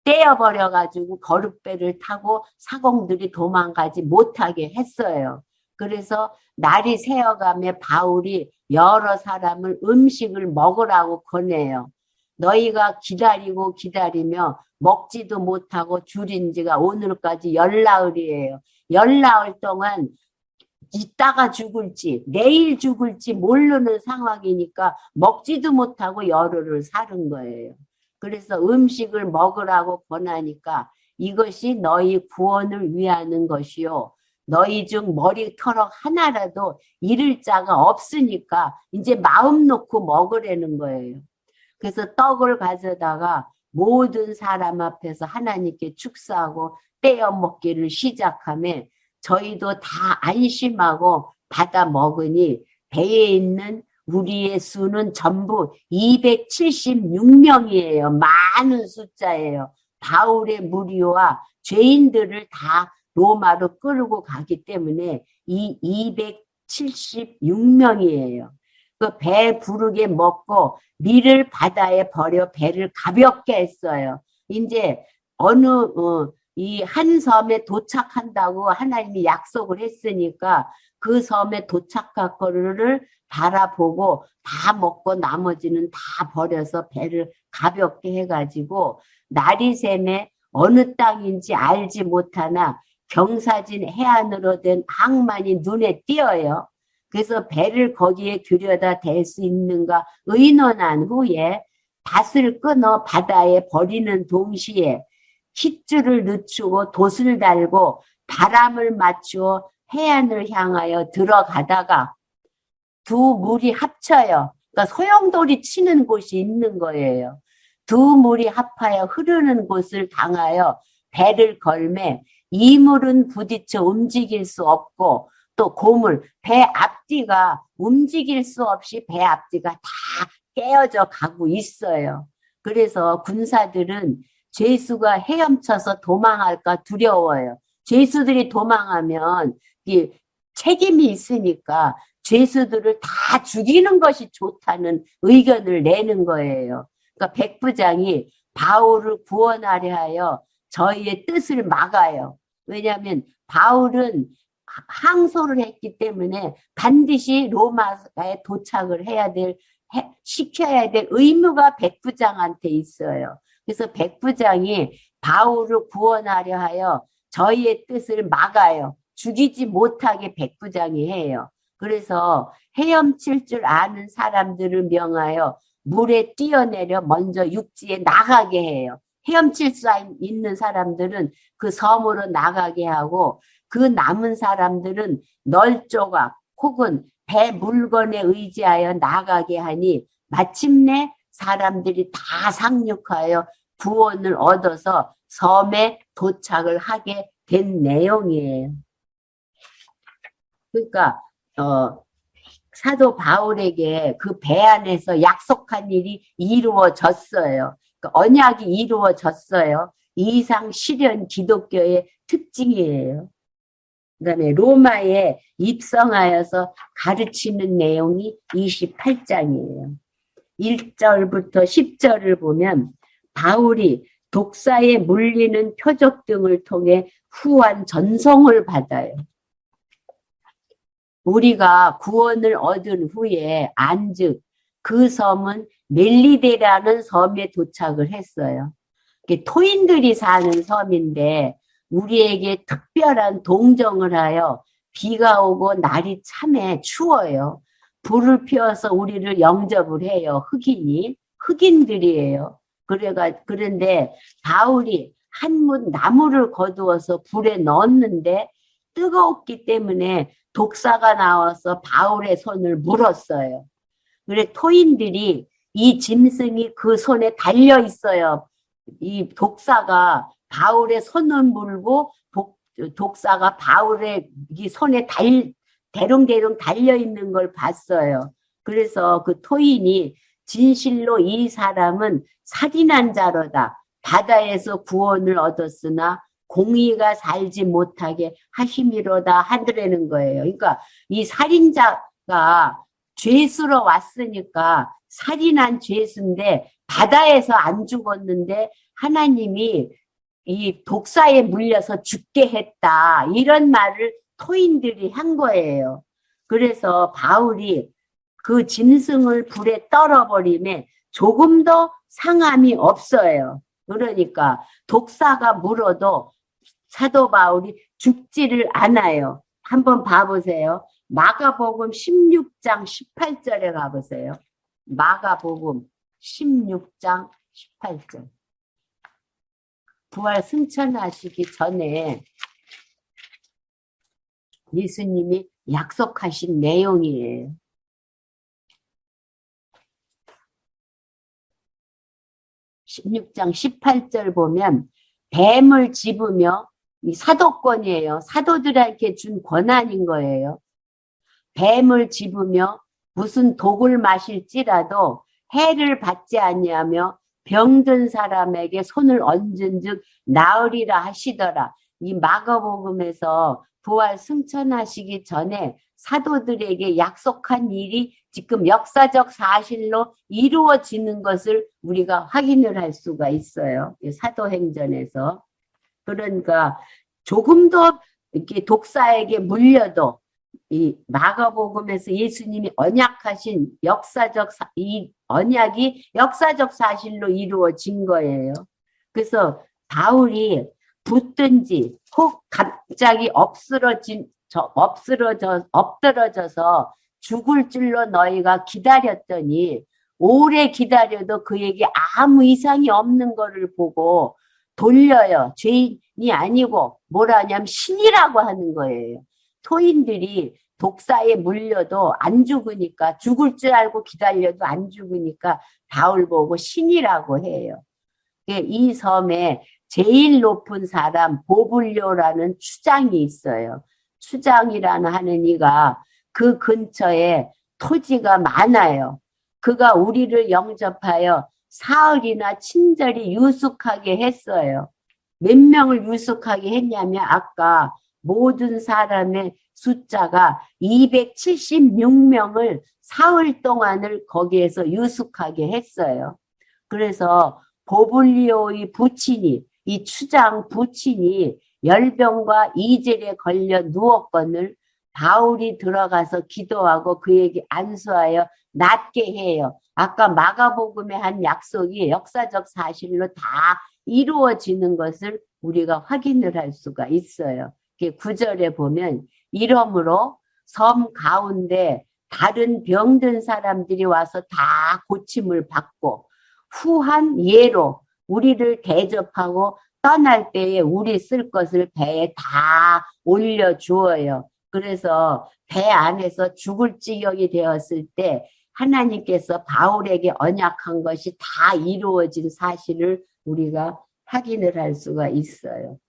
떼어버려가지고 거룻배를 타고 사공들이 도망가지 못하게 했어요. 그래서 날이 새어가며 바울이 여러 사람을 음식을 먹으라고 권해요. 너희가 기다리며 먹지도 못하고 줄인 지가 오늘까지 열나흘이에요. 열나흘 동안 이따가 죽을지 내일 죽을지 모르는 상황이니까 먹지도 못하고 열흘을 사는 거예요. 그래서 음식을 먹으라고 권하니까 이것이 너희 구원을 위하는 것이요. 너희 중 머리털럭 하나라도 잃을 자가 없으니까 이제 마음 놓고 먹으라는 거예요. 그래서 떡을 가져다가 모든 사람 앞에서 하나님께 축사하고 떼어 먹기를 시작하며 저희도 다 안심하고 받아 먹으니 배에 있는 우리의 수는 전부 276명이에요. 많은 숫자예요. 바울의 무리와 죄인들을 다 로마로 끌고 가기 때문에 이 276명이에요. 그 배 부르게 먹고 밀을 바다에 버려 배를 가볍게 했어요. 이제 이 한 섬에 도착한다고 하나님이 약속을 했으니까 그 섬에 도착할 거를 바라보고 다 먹고 나머지는 다 버려서 배를 가볍게 해가지고 날이 새매 어느 땅인지 알지 못하나 경사진 해안으로 된 항만이 눈에 띄어요. 그래서 배를 거기에 들여다 댈 수 있는가 의논한 후에 닷을 끊어 바다에 버리는 동시에 싯줄을 늦추고 돛을 달고 바람을 맞추어 해안을 향하여 들어가다가 두 물이 합쳐요. 그러니까 소용돌이 치는 곳이 있는 거예요. 두 물이 합하여 흐르는 곳을 당하여 배를 걸매 이 물은 부딪혀 움직일 수 없고 또 고물, 배 앞뒤가 움직일 수 없이 배 앞뒤가 다 깨어져 가고 있어요. 그래서 군사들은 죄수가 헤엄쳐서 도망할까 두려워요. 죄수들이 도망하면 책임이 있으니까 죄수들을 다 죽이는 것이 좋다는 의견을 내는 거예요. 그러니까 백부장이 바울을 구원하려 하여 저희의 뜻을 막아요. 왜냐하면 바울은 항소를 했기 때문에 반드시 로마에 도착을 시켜야 될 의무가 백부장한테 있어요. 그래서 백부장이 바울을 구원하려 하여 저희의 뜻을 막아요. 죽이지 못하게 백부장이 해요. 그래서 헤엄칠 줄 아는 사람들을 명하여 물에 뛰어내려 먼저 육지에 나가게 해요. 헤엄칠 수 있는 사람들은 그 섬으로 나가게 하고 그 남은 사람들은 널조각 혹은 배 물건에 의지하여 나가게 하니 마침내 사람들이 다 상륙하여 구원을 얻어서 섬에 도착을 하게 된 내용이에요. 그러니까 사도 바울에게 그 배 안에서 약속한 일이 이루어졌어요. 그러니까 언약이 이루어졌어요. 이상 실현 기독교의 특징이에요. 그다음에 로마에 입성하여서 가르치는 내용이 28장이에요. 1절부터 10절을 보면 바울이 독사에 물리는 표적 등을 통해 후한 전송을 받아요. 우리가 구원을 얻은 후에 안즉 그 섬은 멜리데라는 섬에 도착을 했어요. 토인들이 사는 섬인데 우리에게 특별한 동정을 하여 비가 오고 날이 참에 추워요. 불을 피워서 우리를 영접을 해요. 흑인들이에요. 그런데 바울이 한문 나무를 거두어서 불에 넣었는데 뜨거웠기 때문에 독사가 나와서 바울의 손을 물었어요. 그래 토인들이 이 짐승이 그 손에 달려 있어요. 이 독사가 바울의 손을 물고 독사가 바울의 이 손에 대롱대롱 달려 있는 걸 봤어요. 그래서 그 토인이 진실로 이 사람은 살인한 자로다. 바다에서 구원을 얻었으나 공의가 살지 못하게 하심이로다 하더라는 거예요. 그러니까 이 살인자가 죄수로 왔으니까 살인한 죄수인데 바다에서 안 죽었는데 하나님이 이 독사에 물려서 죽게 했다. 이런 말을 토인들이 한 거예요. 그래서 바울이 그 짐승을 불에 떨어버리면 조금도 상함이 없어요. 그러니까 독사가 물어도 사도 바울이 죽지를 않아요. 한번 봐보세요. 마가복음 16장 18절에 가보세요. 마가복음 16장 18절. 부활 승천하시기 전에 예수님이 약속하신 내용이에요. 16장 18절 보면 뱀을 집으며 이 사도권이에요. 사도들에게 준 권한인 거예요. 뱀을 집으며 무슨 독을 마실지라도 해를 받지 아니하며 병든 사람에게 손을 얹은즉 나으리라 하시더라. 이 마가복음에서 부활 승천하시기 전에 사도들에게 약속한 일이 지금 역사적 사실로 이루어지는 것을 우리가 확인을 할 수가 있어요. 사도행전에서. 그러니까 조금 더 이렇게 독사에게 물려도 이 마가복음에서 예수님이 언약하신 이 언약이 역사적 사실로 이루어진 거예요. 그래서 바울이 붙든지 혹 갑자기 엎드러져서 죽을 줄로 너희가 기다렸더니 오래 기다려도 그에게 아무 이상이 없는 거를 보고 돌려요. 죄인이 아니고 뭐라냐면 신이라고 하는 거예요. 토인들이 독사에 물려도 안 죽으니까 죽을 줄 알고 기다려도 안 죽으니까 바울 보고 신이라고 해요. 이 섬에 제일 높은 사람 보불료라는 추장이 있어요. 추장이라는 하는 이가 그 근처에 토지가 많아요. 그가 우리를 영접하여 사흘이나 친절히 유숙하게 했어요. 몇 명을 유숙하게 했냐면 아까 모든 사람의 숫자가 276명을 사흘 동안을 거기에서 유숙하게 했어요. 그래서 보블리오의 부친이 이 추장 부친이 열병과 이절에 걸려 누웠거늘 바울이 들어가서 기도하고 그에게 안수하여 낫게 해요. 아까 마가복음의 한 약속이 역사적 사실로 다 이루어지는 것을 우리가 확인을 할 수가 있어요. 9절에 보면 이러므로 섬 가운데 다른 병든 사람들이 와서 다 고침을 받고 후한 예로 우리를 대접하고 떠날 때에 우리 쓸 것을 배에 다 올려주어요. 그래서 배 안에서 죽을 지경이 되었을 때 하나님께서 바울에게 언약한 것이 다 이루어진 사실을 우리가 확인을 할 수가 있어요.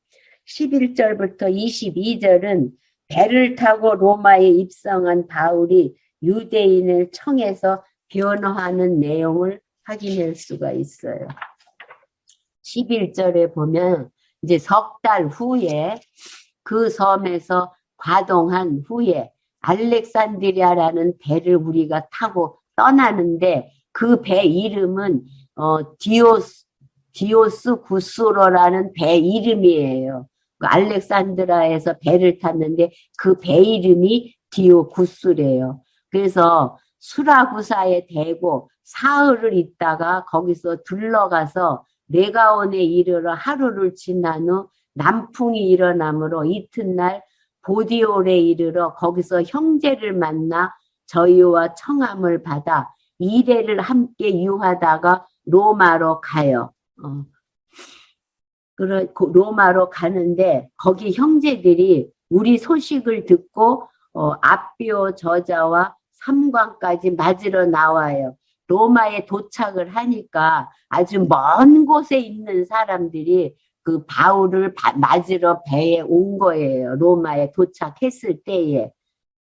11절부터 22절은 배를 타고 로마에 입성한 바울이 유대인을 청해서 변호하는 내용을 확인할 수가 있어요. 11절에 보면 이제 석 달 후에 그 섬에서 과동한 후에 알렉산드리아라는 배를 우리가 타고 떠나는데 그 배 이름은 디오스 구스로라는 배 이름이에요. 그 알렉산드라에서 배를 탔는데 그 배 이름이 디오구스래요. 그래서 수라구사에 대고 사흘을 있다가 거기서 둘러가서 네가온에 이르러 하루를 지난 후 남풍이 일어나므로 이튿날 보디올에 이르러 거기서 형제를 만나 저희와 청함을 받아 이래를 함께 유하다가 로마로 가요. 로마로 가는데 거기 형제들이 우리 소식을 듣고 아비오 저자와 삼관까지 맞으러 나와요. 로마에 도착을 하니까 아주 먼 곳에 있는 사람들이 그 바울을 맞으러 배에 온 거예요. 로마에 도착했을 때에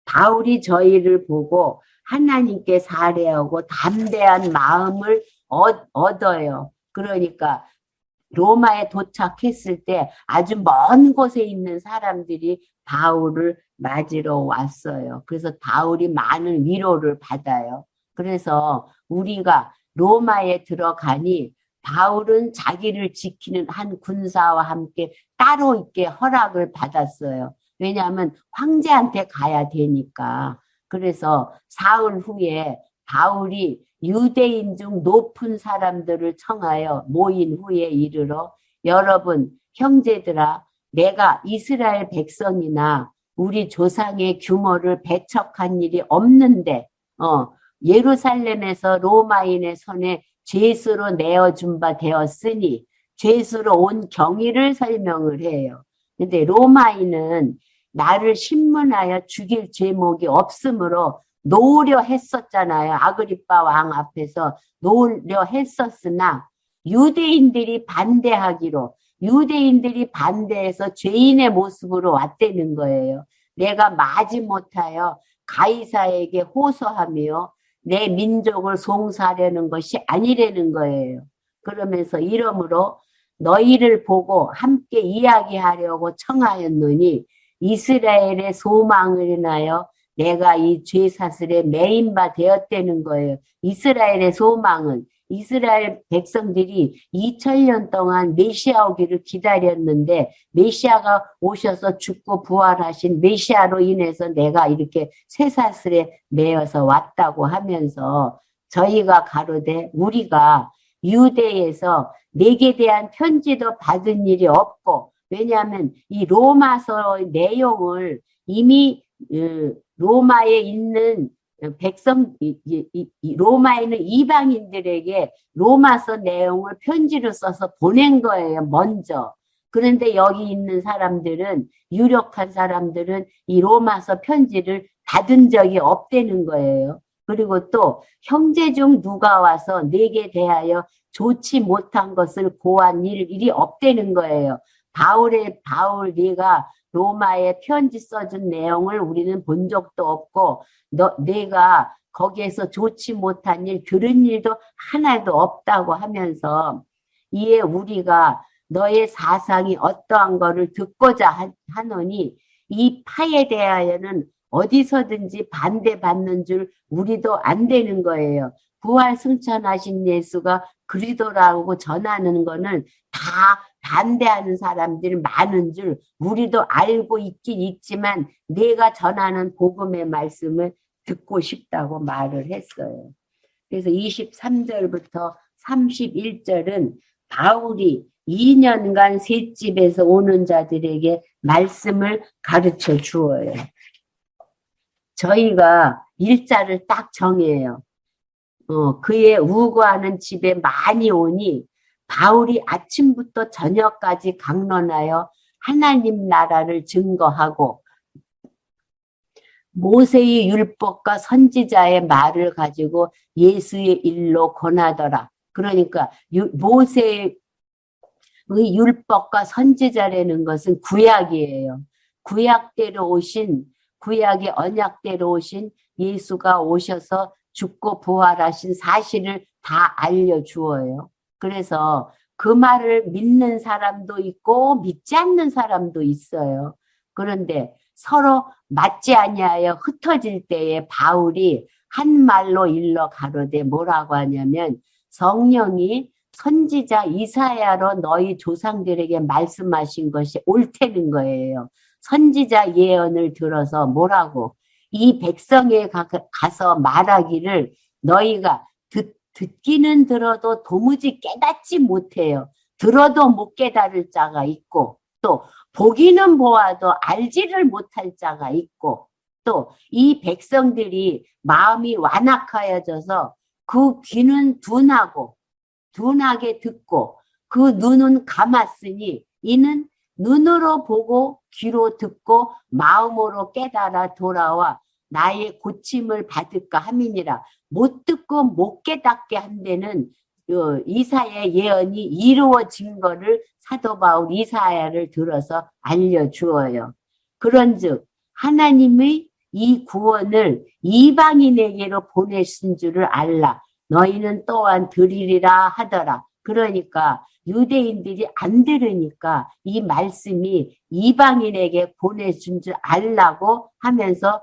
바울이 저희를 보고 하나님께 살해하고 담대한 마음을 얻어요. 그러니까 로마에 도착했을 때 아주 먼 곳에 있는 사람들이 바울을 맞으러 왔어요. 그래서 바울이 많은 위로를 받아요. 그래서 우리가 로마에 들어가니 바울은 자기를 지키는 한 군사와 함께 따로 있게 허락을 받았어요. 왜냐하면 황제한테 가야 되니까. 그래서 사흘 후에 바울이 유대인 중 높은 사람들을 청하여 모인 후에 이르러 여러분 형제들아 내가 이스라엘 백성이나 우리 조상의 규모를 배척한 일이 없는데 예루살렘에서 로마인의 손에 죄수로 내어준 바 되었으니 죄수로 온 경위를 설명을 해요. 근데 로마인은 나를 신문하여 죽일 죄목이 없으므로 놓으려 했었잖아요. 아그리빠 왕 앞에서 놓으려 했었으나 유대인들이 반대하기로 유대인들이 반대해서 죄인의 모습으로 왔다는 거예요. 내가 마지못하여 가이사에게 호소하며 내 민족을 송사하려는 것이 아니라는 거예요. 그러면서 이러므로 너희를 보고 함께 이야기하려고 청하였노니 이스라엘의 소망을 인하여 내가 이 죄사슬에 매인 바 되었다는 거예요. 이스라엘의 소망은 이스라엘 백성들이 2000년 동안 메시아 오기를 기다렸는데 메시아가 오셔서 죽고 부활하신 메시아로 인해서 내가 이렇게 쇠사슬에 매여서 왔다고 하면서 저희가 가로되 우리가 유대에서 내게 대한 편지도 받은 일이 없고 왜냐하면 이 로마서의 내용을 이미 로마에 있는 백성, 로마에 있는 이방인들에게 로마서 내용을 편지로 써서 보낸 거예요, 먼저. 그런데 여기 있는 사람들은, 유력한 사람들은 이 로마서 편지를 받은 적이 없다는 거예요. 그리고 또, 형제 중 누가 와서 내게 대하여 좋지 못한 것을 고한 일이 없다는 거예요. 바울, 네가 로마에 편지 써준 내용을 우리는 본 적도 없고 내가 거기에서 좋지 못한 일 들은 일도 하나도 없다고 하면서 이에 우리가 너의 사상이 어떠한 거를 듣고자 하노니 이 파에 대하여는 어디서든지 반대받는 줄 우리도 안 되는 거예요. 부활 승천하신 예수가 그리스도라고 전하는 거는 다 반대하는 사람들이 많은 줄 우리도 알고 있긴 있지만 내가 전하는 복음의 말씀을 듣고 싶다고 말을 했어요. 그래서 23절부터 31절은 바울이 2년간 셋집에서 오는 자들에게 말씀을 가르쳐 주어요. 저희가 일자를 딱 정해요. 그의 우거하는 집에 많이 오니 바울이 아침부터 저녁까지 강론하여 하나님 나라를 증거하고 모세의 율법과 선지자의 말을 가지고 예수의 일로 권하더라. 그러니까 모세의 율법과 선지자라는 것은 구약이에요. 구약의 언약대로 오신 예수가 오셔서 죽고 부활하신 사실을 다 알려주어요. 그래서 그 말을 믿는 사람도 있고 믿지 않는 사람도 있어요. 그런데 서로 맞지 아니하여 흩어질 때에 바울이 한 말로 일러 가로되 뭐라고 하냐면 성령이 선지자 이사야로 너희 조상들에게 말씀하신 것이 옳다는 거예요. 선지자 예언을 들어서 뭐라고? 이 백성에 가서 말하기를 너희가 듣기는 들어도 도무지 깨닫지 못해요. 들어도 못 깨달을 자가 있고 또 보기는 보아도 알지를 못할 자가 있고 또 이 백성들이 마음이 완악하여져서 그 귀는 둔하게 듣고 그 눈은 감았으니 이는 눈으로 보고 귀로 듣고 마음으로 깨달아 돌아와 나의 고침을 받을까 함이니라. 못 듣고 못 깨닫게 한 데는 이사야의 예언이 이루어진 거를 사도 바울 이사야를 들어서 알려주어요. 그런즉 하나님의 이 구원을 이방인에게로 보내신 줄을 알라. 너희는 또한 들으리라 하더라. 그러니까 유대인들이 안 들으니까 이 말씀이 이방인에게 보내준 줄 알라고 하면서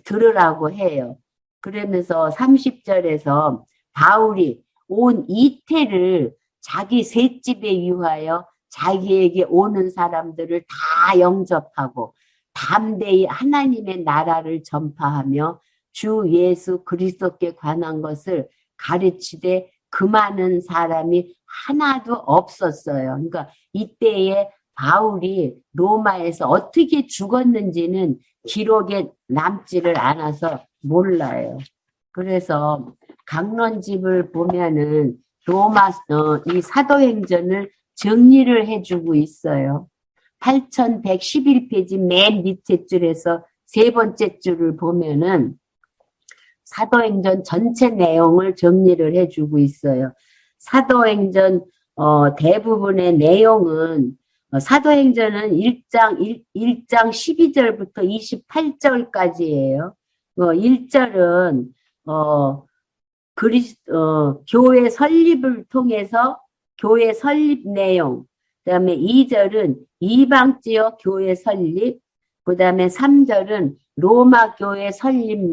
들으라고 해요. 그러면서 30절에서 바울이 온 이태를 자기 셋집에 유하여 자기에게 오는 사람들을 다 영접하고 담대히 하나님의 나라를 전파하며 주 예수 그리스도께 관한 것을 가르치되 그 많은 사람이 하나도 없었어요. 그러니까 이때에 바울이 로마에서 어떻게 죽었는지는 기록에 남지를 않아서 몰라요. 그래서 강론집을 보면은 이 사도행전을 정리를 해주고 있어요. 8111페이지 맨 밑에 줄에서 세 번째 줄을 보면은 사도행전 전체 내용을 정리를 해주고 있어요. 사도행전 대부분의 내용은 사도행전은 1장 12절부터 28절까지예요. 1절은 교회 설립을 통해서 교회 설립 내용, 그 다음에 2절은 이방지역 교회 설립, 그 다음에 3절은 로마 교회 설립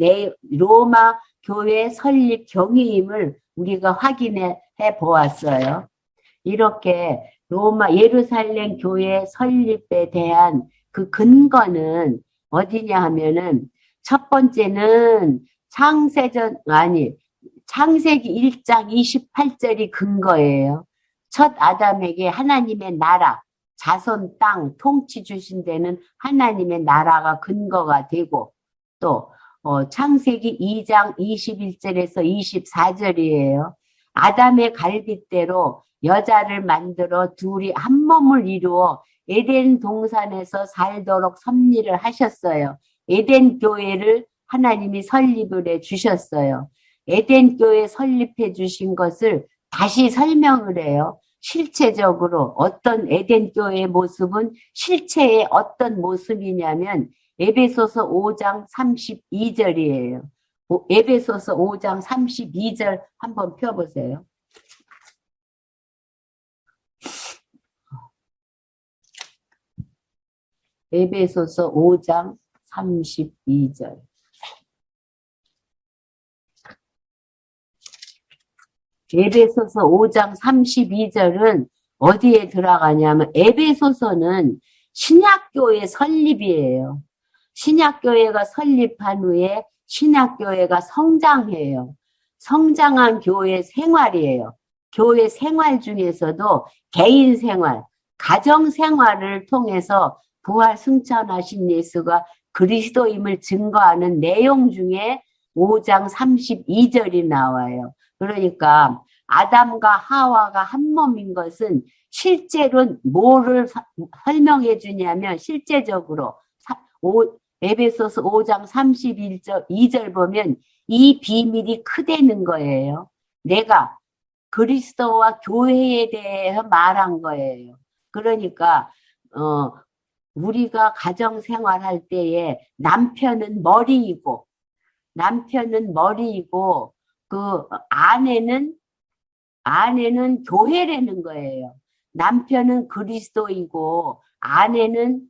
경위임을 우리가 확인해 보았어요. 이렇게 예루살렘 교회 설립에 대한 그 근거는 어디냐 하면은 첫 번째는 창세기 1장 28절이 근거예요. 첫 아담에게 하나님의 나라, 자손 땅 통치 주신 데는 하나님의 나라가 근거가 되고 또 창세기 2장 21절에서 24절이에요. 아담의 갈빗대로 여자를 만들어 둘이 한 몸을 이루어 에덴 동산에서 살도록 섭리를 하셨어요. 에덴 교회를 하나님이 설립을 해 주셨어요. 에덴 교회 설립해 주신 것을 다시 설명을 해요. 실체적으로 어떤 에덴 교회의 모습은 실체의 어떤 모습이냐면 에베소서 5장 32절이에요. 에베소서 5장 32절 한번 펴보세요. 에베소서 5장 32절. 에베소서 5장 32절은 어디에 들어가냐면 에베소서는 신약교회 설립이에요. 신약교회가 설립한 후에 신약교회가 성장해요. 성장한 교회 생활이에요. 교회 생활 중에서도 개인 생활, 가정 생활을 통해서 부활 승천하신 예수가 그리스도임을 증거하는 내용 중에 5장 32절이 나와요. 그러니까 아담과 하와가 한 몸인 것은 실제로 뭐를 설명해 주냐면 실제적으로 에베소서 5장 31절 2절 보면 이 비밀이 크다는 거예요. 내가 그리스도와 교회에 대해 말한 거예요. 그러니까 우리가 가정 생활할 때에 남편은 머리이고 그 아내는 교회라는 거예요. 남편은 그리스도이고 아내는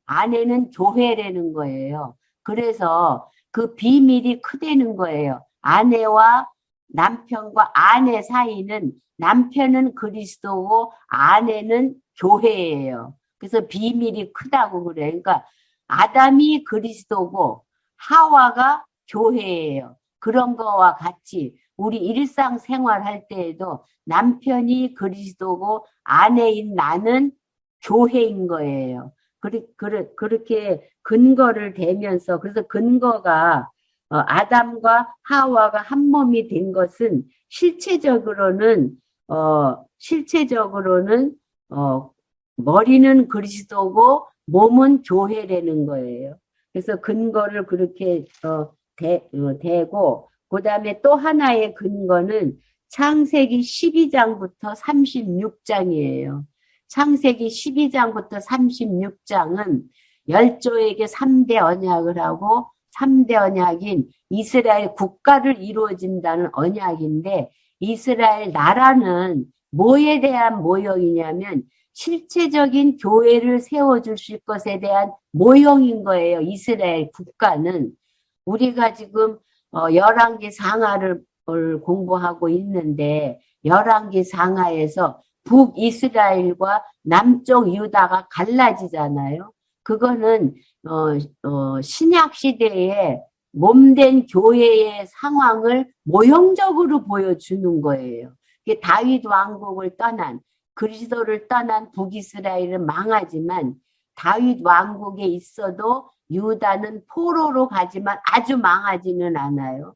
교회라는 거예요. 그래서 그 비밀이 크다는 거예요. 아내와 남편과 아내 사이는 남편은 그리스도고 아내는 교회예요. 그래서 비밀이 크다고 그래요. 그러니까 아담이 그리스도고 하와가 교회예요. 그런 거와 같이 우리 일상생활 할 때에도 남편이 그리스도고 아내인 나는 교회인 거예요. 그렇게 근거를 대면서 그래서 근거가 아담과 하와가 한 몸이 된 것은 실체적으로는 머리는 그리스도고 몸은 교회라는 거예요. 그래서 근거를 그렇게 대고 그다음에 또 하나의 근거는 창세기 12장부터 36장이에요. 창세기 12장부터 36장은 열조에게 3대 언약을 하고 3대 언약인 이스라엘 국가를 이루어진다는 언약인데 이스라엘 나라는 뭐에 대한 모형이냐면 실체적인 교회를 세워주실 것에 대한 모형인 거예요. 이스라엘 국가는. 우리가 지금 열왕기 상하를 공부하고 있는데 열왕기 상하에서 북이스라엘과 남쪽 유다가 갈라지잖아요. 그거는 신약 시대에 몸된 교회의 상황을 모형적으로 보여주는 거예요. 다윗 왕국을 떠난 그리스도를 떠난 북이스라엘은 망하지만 다윗 왕국에 있어도 유다는 포로로 가지만 아주 망하지는 않아요.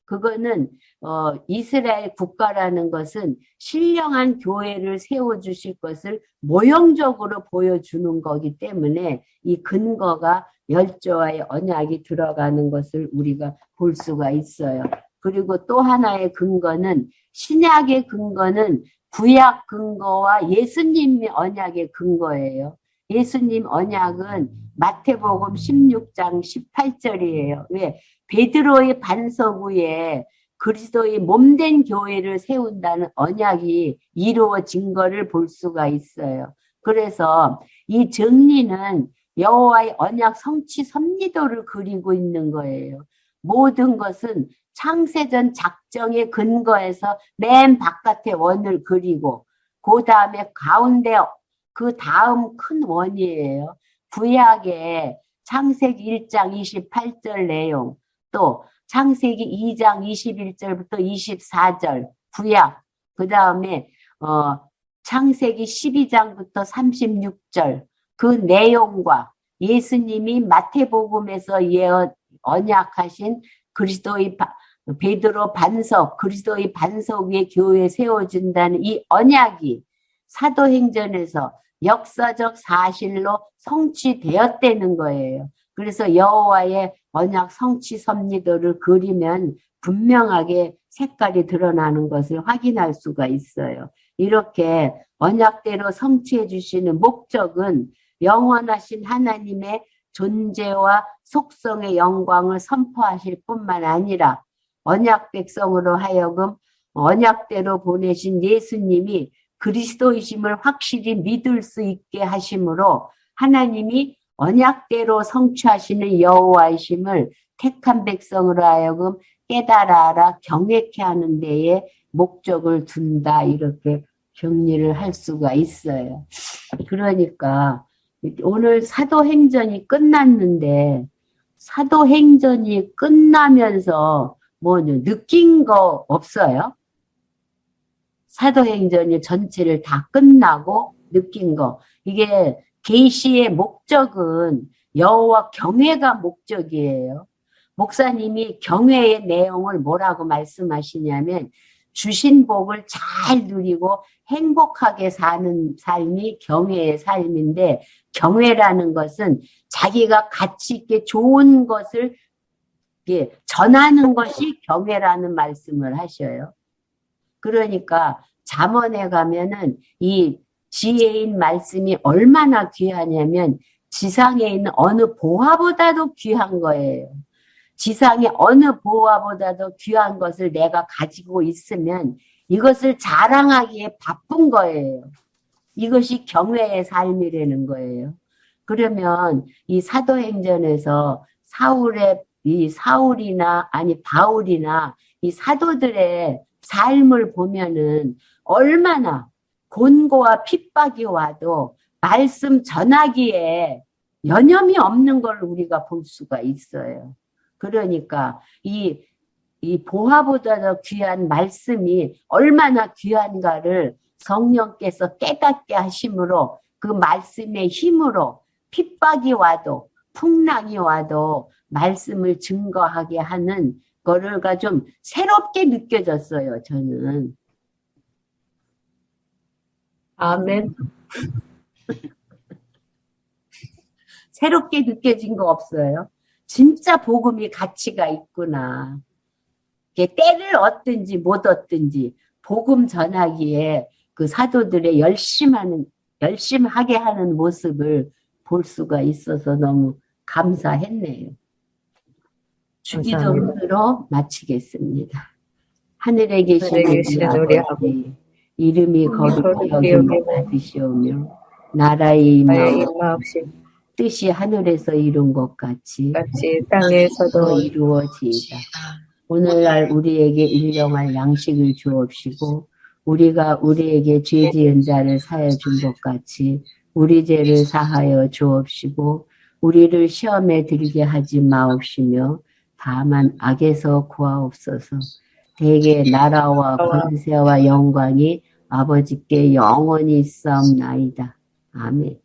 그거는 이스라엘 국가라는 것은 신령한 교회를 세워주실 것을 모형적으로 보여주는 거기 때문에 이 근거가 열조와의 언약이 들어가는 것을 우리가 볼 수가 있어요. 그리고 또 하나의 근거는 신약의 근거는 구약 근거와 예수님의 언약의 근거예요. 예수님 언약은 마태복음 16장 18절이에요. 왜? 베드로의 반석 위에 그리스도의 몸된 교회를 세운다는 언약이 이루어진 것을 볼 수가 있어요. 그래서 이 정리는 여호와의 언약 성취 섭리도를 그리고 있는 거예요. 모든 것은 창세전 작정의 근거에서 맨 바깥에 원을 그리고 그 다음에 가운데 그 다음 큰 원이에요. 구약의 창세기 1장 28절 내용 또 창세기 2장 21절부터 24절 구약 그 다음에 창세기 12장부터 36절 그 내용과 예수님이 마태복음에서 언약하신 그리스도의 베드로 반석 그리스도의 반석 위에 교회 세워준다는 이 언약이 사도행전에서 역사적 사실로 성취되었다는 거예요. 그래서 여호와의 언약 성취 섭리도를 그리면 분명하게 색깔이 드러나는 것을 확인할 수가 있어요. 이렇게 언약대로 성취해 주시는 목적은 영원하신 하나님의 존재와 속성의 영광을 선포하실 뿐만 아니라 언약 백성으로 하여금 언약대로 보내신 예수님이 그리스도이심을 확실히 믿을 수 있게 하심으로 하나님이 언약대로 성취하시는 여호와이심을 택한 백성으로 하여금 깨달아 알아 경외케 하는 데에 목적을 둔다 이렇게 격리를 할 수가 있어요. 그러니까 오늘 사도행전이 끝났는데 사도행전이 끝나면서 뭐 느낀 거 없어요? 사도행전이 전체를 다 끝나고 느낀 거. 이게 계시의 목적은 여호와 경외가 목적이에요. 목사님이 경외의 내용을 뭐라고 말씀하시냐면 주신 복을 잘 누리고 행복하게 사는 삶이 경외의 삶인데 경외라는 것은 자기가 가치 있게 좋은 것을 전하는 것이 경외라는 말씀을 하셔요. 그러니까 잠언에 가면은 이 지혜인 말씀이 얼마나 귀하냐면 지상에 있는 어느 보화보다도 귀한 거예요. 지상의 어느 보화보다도 귀한 것을 내가 가지고 있으면 이것을 자랑하기에 바쁜 거예요. 이것이 경외의 삶이라는 거예요. 그러면 이 사도행전에서 사울이나 아니 바울이나 이 사도들의 삶을 보면은 얼마나 곤고와 핍박이 와도 말씀 전하기에 여념이 없는 걸 우리가 볼 수가 있어요. 그러니까 이 보화보다 더 귀한 말씀이 얼마나 귀한가를 성령께서 깨닫게 하심으로 그 말씀의 힘으로 핍박이 와도 풍랑이 와도 말씀을 증거하게 하는 거가 좀 새롭게 느껴졌어요, 저는. 아멘. 새롭게 느껴진 거 없어요? 진짜 복음이 가치가 있구나. 때를 얻든지 못 얻든지 복음 전하기에 그 사도들의 열심하게 하는 모습을 볼 수가 있어서 너무 감사했네요. 주기도문으로 마치겠습니다. 하늘에 계신 우리 아버지, 이름이 거룩히 여김을 받으시오며 나라의 임하옵시며 뜻이 하늘에서 이룬 것 같이 땅에서도 이루어지이다. 오늘날 우리에게 일용할 양식을 주옵시고 우리가 우리에게 죄 지은 자를 사하여 준 것 같이 우리 죄를 사하여 주옵시고 우리를 시험에 들게 하지 마옵시며 다만 악에서 구하옵소서. 대개 나라와 권세와 영광이 아버지께 영원히 있사옵나이다. 아멘.